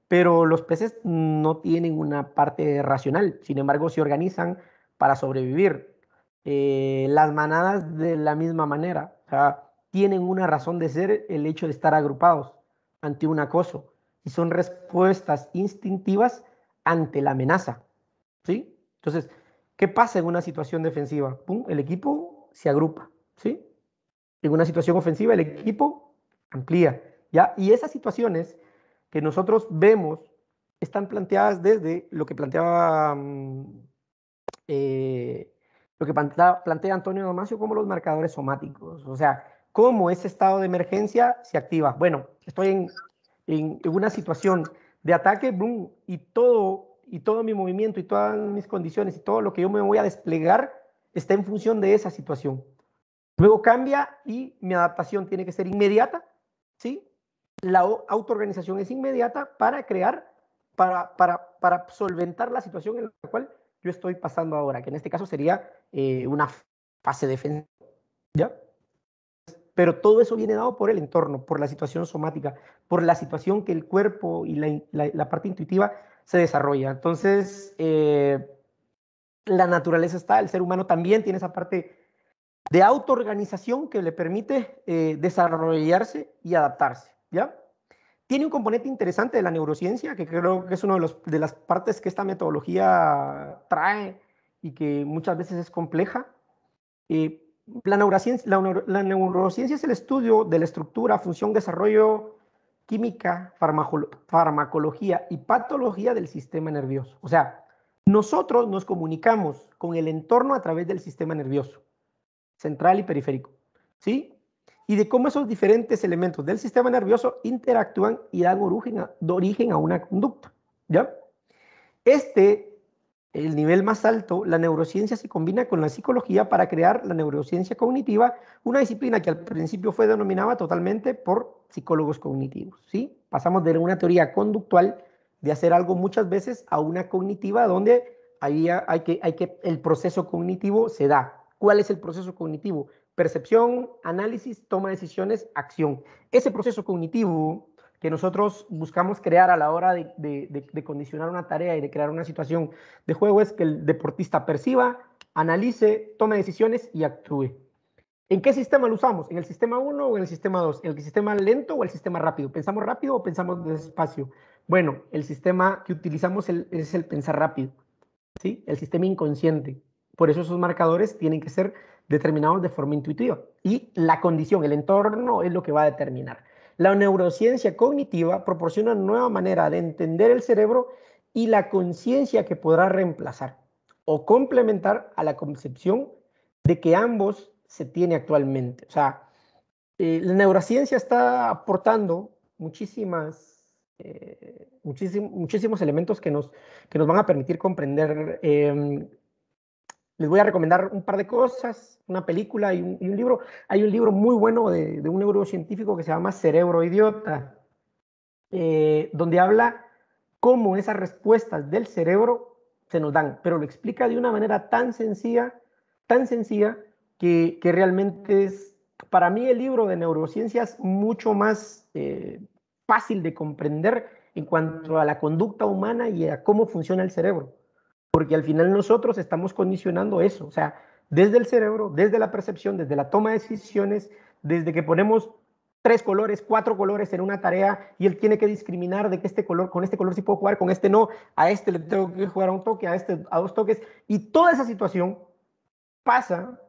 pero los peces no tienen una parte racional, sin embargo se organizan para sobrevivir. Las manadas de la misma manera, o sea, tienen una razón de ser el hecho de estar agrupados ante un acoso y son respuestas instintivas ante la amenaza, ¿sí? Entonces, ¿qué pasa en una situación defensiva? ¡Pum! El equipo se agrupa, ¿sí? En una situación ofensiva el equipo amplía, ¿ya? Y esas situaciones que nosotros vemos están planteadas desde lo que planteaba plantea Antonio Damasio como los marcadores somáticos, o sea, cómo ese estado de emergencia se activa. Bueno, estoy en una situación de ataque, boom, y todo mi movimiento y todas mis condiciones y todo lo que yo me voy a desplegar está en función de esa situación. Luego cambia y mi adaptación tiene que ser inmediata, ¿sí? La autoorganización es inmediata para crear, para solventar la situación en la cual yo estoy pasando ahora, que en este caso sería una fase defensiva, ¿ya? Pero todo eso viene dado por el entorno, por la situación somática, por la situación que el cuerpo y la parte intuitiva se desarrolla. Entonces, la naturaleza está, el ser humano también tiene esa parte de autoorganización que le permite desarrollarse y adaptarse. ¿ya? Tiene un componente interesante de la neurociencia, que creo que es una de las partes que esta metodología trae y que muchas veces es compleja. La neurociencia es el estudio de la estructura, función, desarrollo, química, farmacología y patología del sistema nervioso. O sea, nosotros nos comunicamos con el entorno a través del sistema nervioso, central y periférico, ¿sí? Y de cómo esos diferentes elementos del sistema nervioso interactúan y dan origen a una conducta, ¿ya? El nivel más alto, la neurociencia se combina con la psicología para crear la neurociencia cognitiva, una disciplina que al principio fue denominada totalmente por psicólogos cognitivos, ¿sí? Pasamos de una teoría conductual de hacer algo muchas veces a una cognitiva donde el proceso cognitivo se da. ¿Cuál es el proceso cognitivo? Percepción, análisis, toma de decisiones, acción. Ese proceso cognitivo que nosotros buscamos crear a la hora de condicionar una tarea y de crear una situación de juego es que el deportista perciba, analice, tome decisiones y actúe. ¿En qué sistema lo usamos? ¿En el sistema 1 o en el sistema 2? ¿En el sistema lento o el sistema rápido? ¿Pensamos rápido o pensamos despacio? Bueno, el sistema que utilizamos es el pensar rápido, ¿sí? El sistema inconsciente. Por eso esos marcadores tienen que ser determinados de forma intuitiva. Y la condición, el entorno, es lo que va a determinar. La neurociencia cognitiva proporciona una nueva manera de entender el cerebro y la conciencia que podrá reemplazar o complementar a la concepción de que ambos se tiene actualmente. O sea, la neurociencia está aportando muchísimos elementos que nos van a permitir comprender. Les voy a recomendar un par de cosas, una película y un libro. Hay un libro muy bueno de un neurocientífico que se llama Cerebro Idiota, donde habla cómo esas respuestas del cerebro se nos dan, pero lo explica de una manera tan sencilla que realmente es, para mí el libro de neurociencias mucho más fácil de comprender en cuanto a la conducta humana y a cómo funciona el cerebro. Porque al final nosotros estamos condicionando eso, o sea, desde el cerebro, desde la percepción, desde la toma de decisiones, desde que ponemos 3 colores, 4 colores en una tarea y él tiene que discriminar de que con este color sí puedo jugar, con este no, a este le tengo que jugar a un toque, a este a 2 toques, y toda esa situación pasa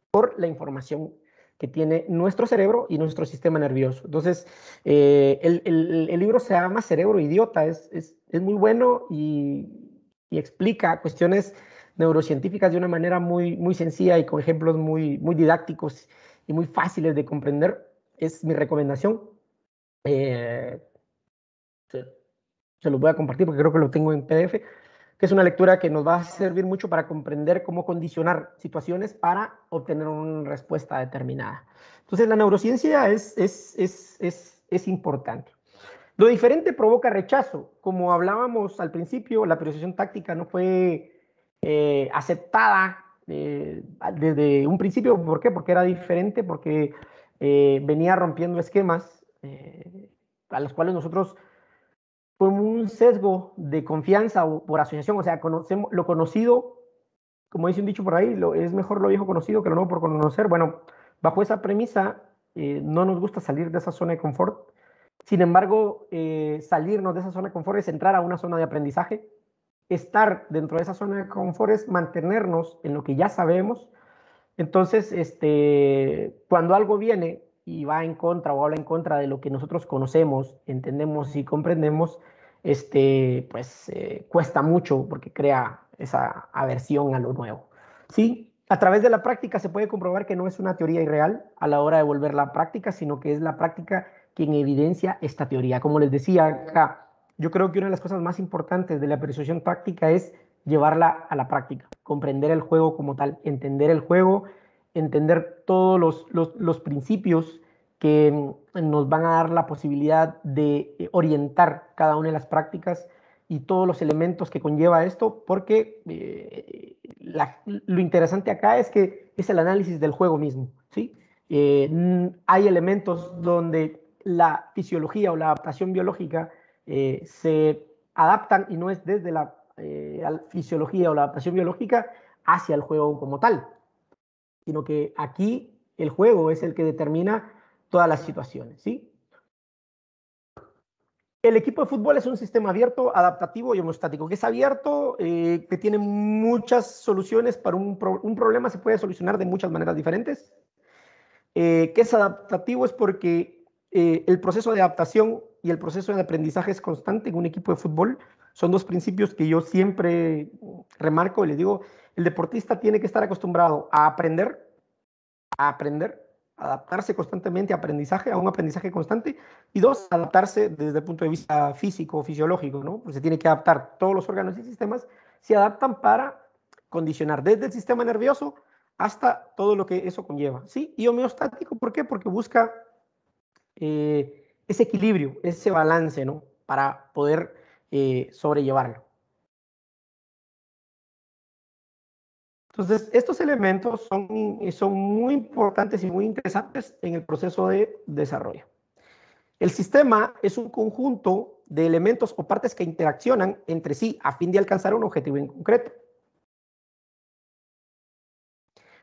por la información que tiene nuestro cerebro y nuestro sistema nervioso. Entonces, el libro se llama Cerebro Idiota, es muy bueno y explica cuestiones neurocientíficas de una manera muy sencilla y con ejemplos muy didácticos y muy fáciles de comprender. Es mi recomendación. Se los voy a compartir porque creo que lo tengo en PDF, que es una lectura que nos va a servir mucho para comprender cómo condicionar situaciones para obtener una respuesta determinada. Entonces, la neurociencia es importante. Lo diferente provoca rechazo. Como hablábamos al principio, la periodización táctica no fue aceptada desde un principio. ¿Por qué? Porque era diferente, porque venía rompiendo esquemas a los cuales nosotros, con un sesgo de confianza o por asociación, o sea, conocemos lo conocido, como dice un dicho por ahí, es mejor lo viejo conocido que lo nuevo por conocer. Bueno, bajo esa premisa, no nos gusta salir de esa zona de confort. Sin embargo, salirnos de esa zona de confort es entrar a una zona de aprendizaje. Estar dentro de esa zona de confort es mantenernos en lo que ya sabemos. Entonces, cuando algo viene y va en contra o habla en contra de lo que nosotros conocemos, entendemos y comprendemos, pues cuesta mucho porque crea esa aversión a lo nuevo. ¿Sí? A través de la práctica se puede comprobar que no es una teoría irreal a la hora de volverla a práctica, sino que es la práctica quien evidencia esta teoría. Como les decía acá, yo creo que una de las cosas más importantes de la percepción táctica es llevarla a la práctica, comprender el juego como tal, entender el juego, entender todos los principios que nos van a dar la posibilidad de orientar cada una de las prácticas y todos los elementos que conlleva esto, porque lo interesante acá es que es el análisis del juego mismo, ¿sí? Hay elementos donde la fisiología o la adaptación biológica se adaptan y no es desde la fisiología o la adaptación biológica hacia el juego como tal, sino que aquí el juego es el que determina todas las situaciones, ¿sí? El equipo de fútbol es un sistema abierto, adaptativo y homeostático. Que es abierto, que tiene muchas soluciones para un problema, se puede solucionar de muchas maneras diferentes. Que es adaptativo es porque el proceso de adaptación y el proceso de aprendizaje es constante en un equipo de fútbol. Son dos principios que yo siempre remarco y les digo, el deportista tiene que estar acostumbrado a aprender, adaptarse constantemente a un aprendizaje constante, y dos, adaptarse desde el punto de vista físico, fisiológico, ¿no? Pues se tiene que adaptar. Todos los órganos y sistemas se adaptan para condicionar desde el sistema nervioso hasta todo lo que eso conlleva, ¿sí? Y homeostático, ¿por qué? Porque busca ese equilibrio, ese balance, ¿no? Para poder sobrellevarlo. Entonces, estos elementos son muy importantes y muy interesantes en el proceso de desarrollo. El sistema es un conjunto de elementos o partes que interaccionan entre sí a fin de alcanzar un objetivo en concreto.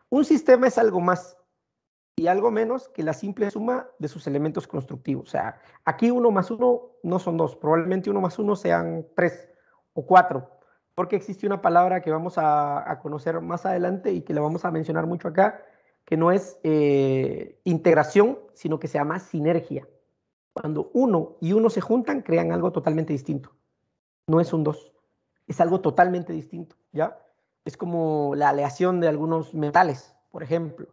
Un sistema es algo más y algo menos que la simple suma de sus elementos constructivos. O sea, aquí 1 más 1 no son 2, probablemente 1 más 1 sean 3 o 4, porque existe una palabra que vamos a conocer más adelante y que la vamos a mencionar mucho acá, que no es integración, sino que se llama sinergia. Cuando 1 y 1 se juntan, crean algo totalmente distinto. No es un 2, es algo totalmente distinto, ¿ya? Es como la aleación de algunos metales, por ejemplo.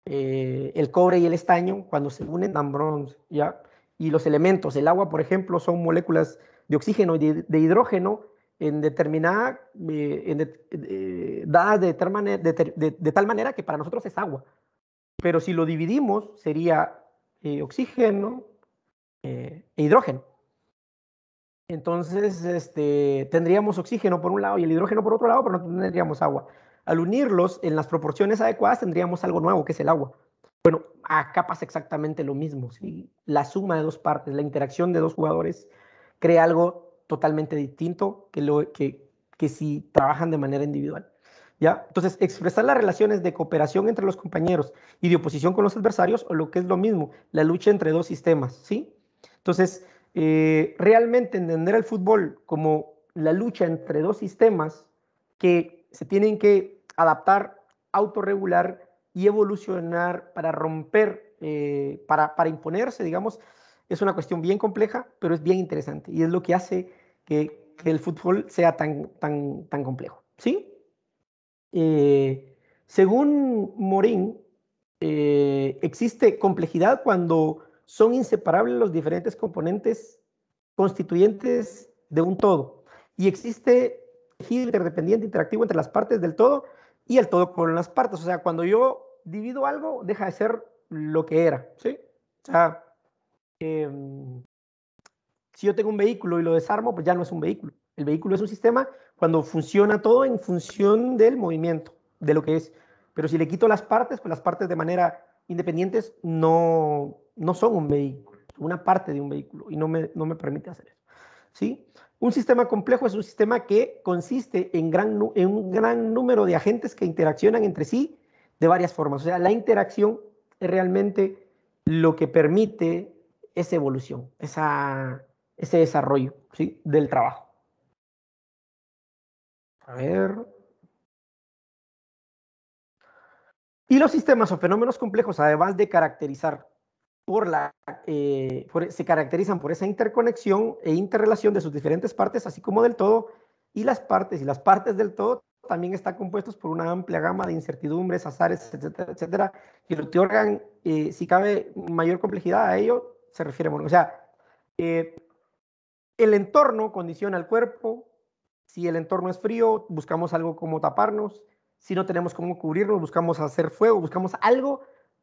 El cobre y el estaño, cuando se unen, dan bronce, ¿ya? Y los elementos, el agua, por ejemplo, son moléculas de oxígeno y de hidrógeno en determinada, dadas de tal manera que para nosotros es agua. Pero si lo dividimos, sería oxígeno e hidrógeno. Entonces, tendríamos oxígeno por un lado y el hidrógeno por otro lado, pero no tendríamos agua. Al unirlos en las proporciones adecuadas, tendríamos algo nuevo, que es el agua. Bueno, acá pasa exactamente lo mismo, ¿sí? La suma de dos partes, la interacción de dos jugadores, crea algo totalmente distinto que si trabajan de manera individual, ¿ya? Entonces, expresar las relaciones de cooperación entre los compañeros y de oposición con los adversarios, o lo que es lo mismo, la lucha entre dos sistemas, ¿sí? Entonces, realmente entender el fútbol como la lucha entre dos sistemas que se tienen que adaptar, autorregular y evolucionar para romper, para imponerse, digamos, es una cuestión bien compleja, pero es bien interesante y es lo que hace que el fútbol sea tan complejo, ¿sí? Según Morín, existe complejidad cuando son inseparables los diferentes componentes constituyentes de un todo. Y existe tejido interdependiente interactivo entre las partes del todo y el todo con las partes. O sea, cuando yo divido algo, deja de ser lo que era, ¿sí? O sea, si yo tengo un vehículo y lo desarmo, pues ya no es un vehículo. El vehículo es un sistema cuando funciona todo en función del movimiento, de lo que es. Pero si le quito las partes, pues las partes de manera independientes no son un vehículo, una parte de un vehículo, y no me permite hacer eso, ¿sí? Un sistema complejo es un sistema que consiste en un gran número de agentes que interaccionan entre sí de varias formas. O sea, la interacción es realmente lo que permite esa evolución, ese desarrollo, ¿sí? Del trabajo. A ver. Y los sistemas o fenómenos complejos, además de caracterizar se caracterizan por esa interconexión e interrelación de sus diferentes partes, así como del todo, y las partes del todo también están compuestos por una amplia gama de incertidumbres, azares, etcétera, etcétera, que le otorgan, si cabe, mayor complejidad a ello, se refiere, bueno, o sea, el entorno condiciona al cuerpo. Si el entorno es frío, buscamos algo como taparnos. Si no tenemos cómo cubrirnos, buscamos hacer fuego, buscamos algo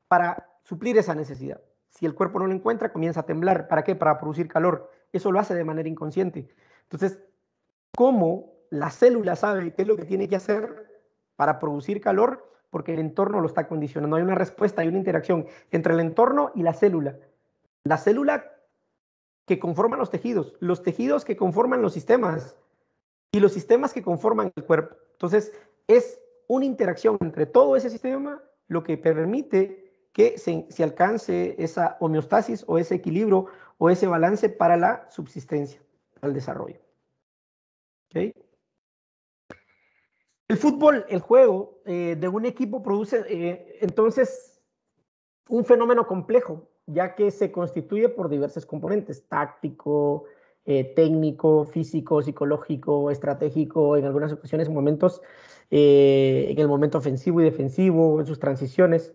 para suplir esa necesidad. Si el cuerpo no lo encuentra, comienza a temblar. ¿Para qué? Para producir calor. Eso lo hace de manera inconsciente. Entonces, ¿cómo la célula sabe qué es lo que tiene que hacer para producir calor? Porque el entorno lo está condicionando. Hay una respuesta, hay una interacción entre el entorno y la célula. La célula que conforman los tejidos que conforman los sistemas y los sistemas que conforman el cuerpo. Entonces, es una interacción entre todo ese sistema lo que permite que se alcance esa homeostasis o ese equilibrio o ese balance para la subsistencia, para el desarrollo. ¿Okay? El fútbol, el juego de un equipo produce entonces un fenómeno complejo, ya que se constituye por diversos componentes: táctico, técnico, físico, psicológico, estratégico, en algunas ocasiones momentos, en el momento ofensivo y defensivo, en sus transiciones,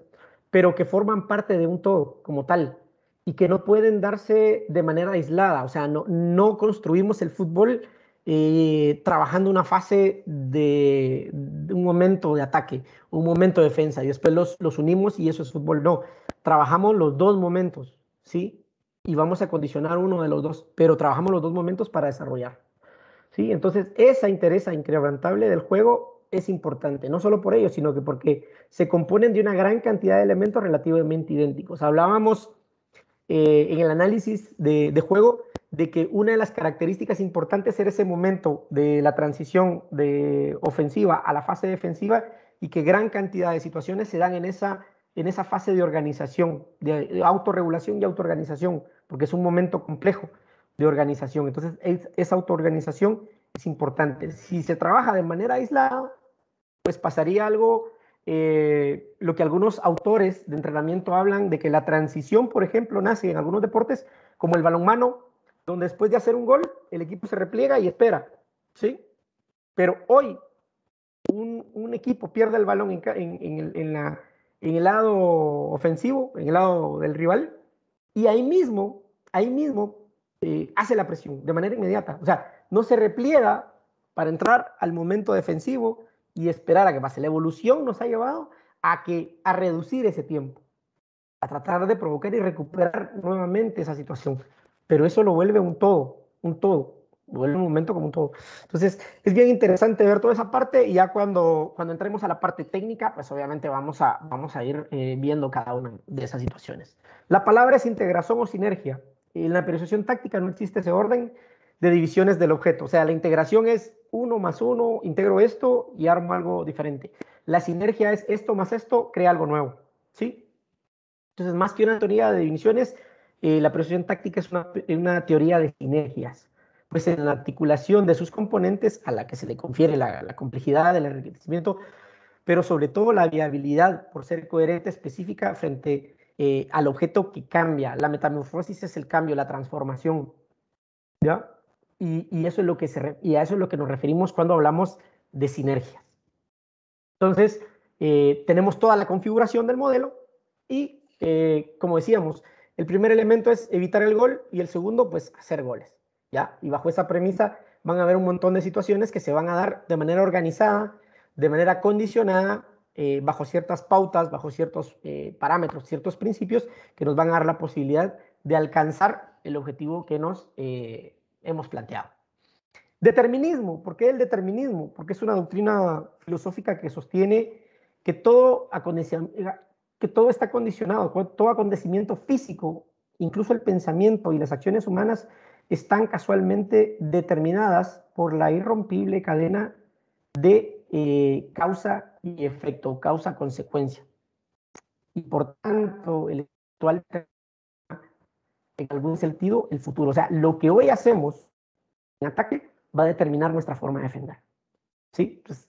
pero que forman parte de un todo como tal y que no pueden darse de manera aislada. O sea, no construimos el fútbol trabajando una fase de un momento de ataque, un momento de defensa, y después los unimos y eso es fútbol. No, trabajamos los dos momentos, ¿sí? Y vamos a condicionar uno de los dos, pero trabajamos los dos momentos para desarrollar, ¿sí? Entonces, esa interés incrementable del juego es importante, no solo por ello, sino que porque se componen de una gran cantidad de elementos relativamente idénticos. Hablábamos en el análisis de juego de que una de las características importantes era ese momento de la transición de ofensiva a la fase defensiva, y que gran cantidad de situaciones se dan en esa fase de organización, de autorregulación y autoorganización, porque es un momento complejo de organización. Entonces, esa autoorganización es importante. Si se trabaja de manera aislada, pues pasaría algo, lo que algunos autores de entrenamiento hablan de que la transición, por ejemplo, nace en algunos deportes como el balonmano, donde después de hacer un gol, el equipo se repliega y espera, ¿sí? Pero hoy un equipo pierde el balón en el lado ofensivo, en el lado del rival, y ahí mismo hace la presión de manera inmediata. O sea, no se repliega para entrar al momento defensivo y esperar a que pase. La evolución nos ha llevado a reducir ese tiempo, a tratar de provocar y recuperar nuevamente esa situación. Pero eso lo vuelve un todo, lo vuelve un momento como un todo. Entonces, es bien interesante ver toda esa parte, y ya cuando entremos a la parte técnica, pues obviamente vamos a ir viendo cada una de esas situaciones. La palabra es integración o sinergia. En la periodización táctica no existe ese orden de divisiones del objeto. O sea, la integración es 1 más 1, integro esto y armo algo diferente. La sinergia es esto más esto, crea algo nuevo, ¿sí? Entonces, más que una teoría de divisiones, la periodización táctica es una teoría de sinergias. Pues en la articulación de sus componentes, a la que se le confiere la complejidad, el enriquecimiento, pero sobre todo la viabilidad por ser coherente, específica frente al objeto que cambia. La metamorfosis es el cambio, la transformación, ¿ya? Y eso es lo que a eso es lo que nos referimos cuando hablamos de sinergias. Entonces, tenemos toda la configuración del modelo y, como decíamos, el primer elemento es evitar el gol y el segundo, pues, hacer goles, ¿ya? Y bajo esa premisa van a haber un montón de situaciones que se van a dar de manera organizada, de manera condicionada, bajo ciertas pautas, bajo ciertos parámetros, ciertos principios que nos van a dar la posibilidad de alcanzar el objetivo que nos hemos planteado. Determinismo. ¿Por qué el determinismo? Porque es una doctrina filosófica que sostiene que todo está condicionado, todo acontecimiento físico, incluso el pensamiento y las acciones humanas, están casualmente determinadas por la irrompible cadena de causa y efecto, causa-consecuencia. Y por tanto, el actual, en algún sentido, el futuro. O sea, lo que hoy hacemos en ataque va a determinar nuestra forma de defender, ¿sí? Entonces,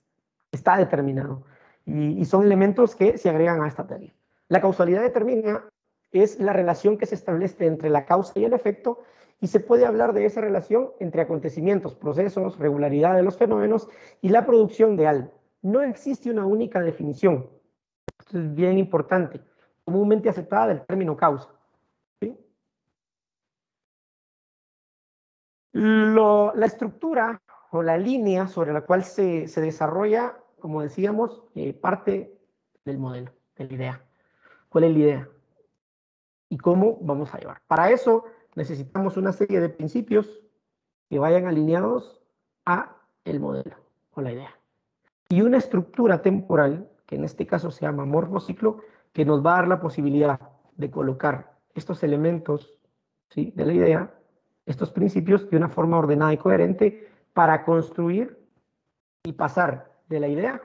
está determinado. Y son elementos que se agregan a esta teoría. La causalidad determina es la relación que se establece entre la causa y el efecto, y se puede hablar de esa relación entre acontecimientos, procesos, regularidad de los fenómenos y la producción de algo. No existe una única definición. Esto es bien importante, comúnmente aceptada del término causa, ¿sí? La estructura o la línea sobre la cual se desarrolla, como decíamos, parte del modelo, de la idea. ¿Cuál es la idea? ¿Y cómo vamos a llevar? Para eso necesitamos una serie de principios que vayan alineados a el modelo o la idea. Y una estructura temporal, que en este caso se llama morfociclo, que nos va a dar la posibilidad de colocar estos elementos, ¿sí?, de la idea, estos principios, de una forma ordenada y coherente para construir y pasar de la idea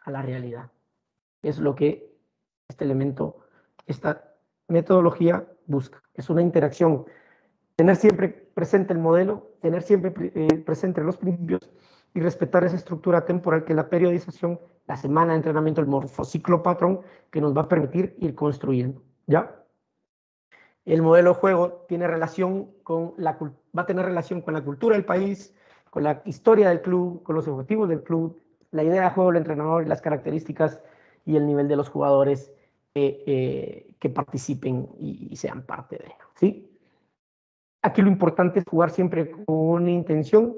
a la realidad. Es lo que este elemento, esta metodología busca. Es una interacción. Tener siempre presente el modelo, tener siempre presente los principios y respetar esa estructura temporal que es la periodización, la semana de entrenamiento, el morfociclo patrón que nos va a permitir ir construyendo, ¿ya? El modelo de juego tiene relación con va a tener relación con la cultura del país, con la historia del club, con los objetivos del club, la idea de juego del entrenador, las características y el nivel de los jugadores que participen y sean parte de ello, ¿sí? Aquí lo importante es jugar siempre con una intención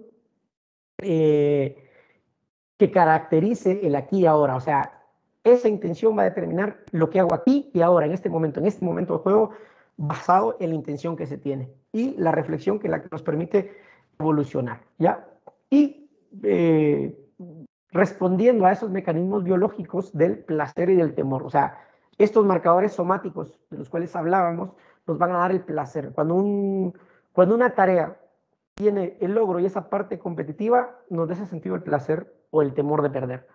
que caracterice el aquí y ahora. O sea, esa intención va a determinar lo que hago aquí y ahora, en este momento de juego, basado en la intención que se tiene y la reflexión que nos permite evolucionar, ¿ya? Y respondiendo a esos mecanismos biológicos del placer y del temor. O sea, estos marcadores somáticos de los cuales hablábamos nos van a dar el placer. Cuando una tarea tiene el logro y esa parte competitiva, nos da ese sentido el placer o el temor de perder.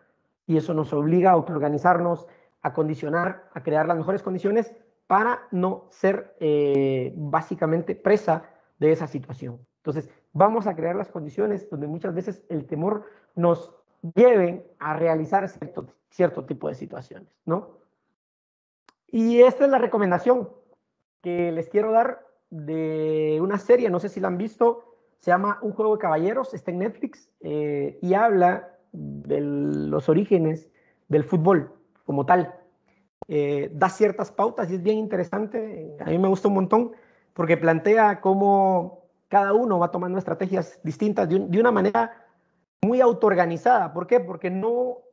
Y eso nos obliga a autoorganizarnos, a condicionar, a crear las mejores condiciones para no ser básicamente presa de esa situación. Entonces, vamos a crear las condiciones donde muchas veces el temor nos lleven a realizar cierto tipo de situaciones, ¿no? Y esta es la recomendación que les quiero dar de una serie, no sé si la han visto, se llama Un Juego de Caballeros, está en Netflix, y habla de los orígenes del fútbol como tal. Da ciertas pautas y es bien interesante, a mí me gusta un montón, porque plantea cómo cada uno va tomando estrategias distintas de una manera muy autoorganizada. ¿Por qué? Porque no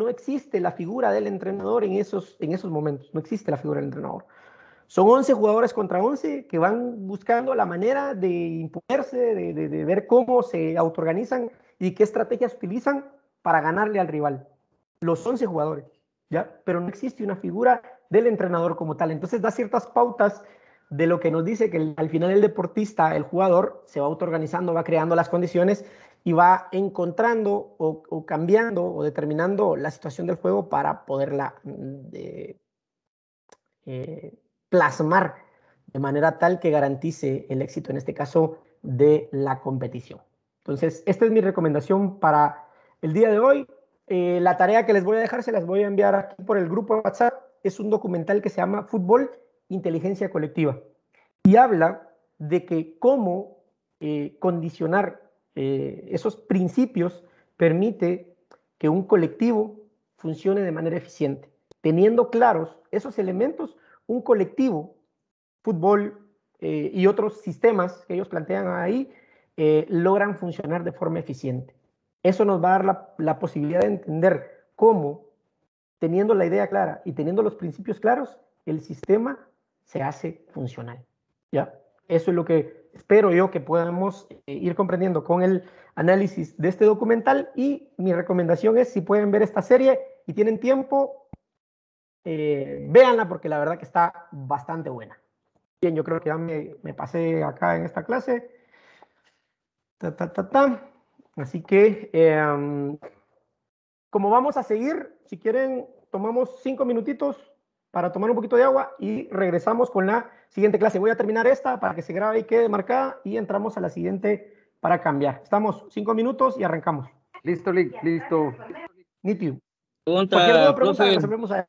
existe la figura del entrenador en esos momentos, no existe la figura del entrenador. Son 11 jugadores contra 11 que van buscando la manera de imponerse, de ver cómo se autoorganizan y qué estrategias utilizan para ganarle al rival. Los 11 jugadores, ¿ya? Pero no existe una figura del entrenador como tal. Entonces da ciertas pautas de lo que nos dice que al final el deportista, el jugador, se va autoorganizando, va creando las condiciones y va encontrando o cambiando o determinando la situación del juego para poderla plasmar de manera tal que garantice el éxito, en este caso, de la competición. Entonces, esta es mi recomendación para el día de hoy. La tarea que les voy a dejar, se las voy a enviar aquí por el grupo de WhatsApp. Es un documental que se llama Fútbol, Inteligencia Colectiva. Y habla de que cómo condicionar esos principios permite que un colectivo funcione de manera eficiente. Teniendo claros esos elementos, un colectivo, fútbol y otros sistemas que ellos plantean ahí, logran funcionar de forma eficiente. Eso nos va a dar la posibilidad de entender cómo, teniendo la idea clara y teniendo los principios claros, el sistema se hace funcional, ¿ya? Eso es lo que espero yo que podamos ir comprendiendo con el análisis de este documental, y mi recomendación es, si pueden ver esta serie y tienen tiempo, véanla, porque la verdad que está bastante buena. Bien, yo creo que ya me pasé acá en esta clase. Así que, como vamos a seguir, si quieren, tomamos 5 minutitos para tomar un poquito de agua y regresamos con la siguiente clase. Voy a terminar esta para que se grabe y quede marcada y entramos a la siguiente para cambiar. Estamos 5 minutos y arrancamos. Listo, listo. Nítido. Pregunta, Cualquier duda, pregunta, profe. resolvemos a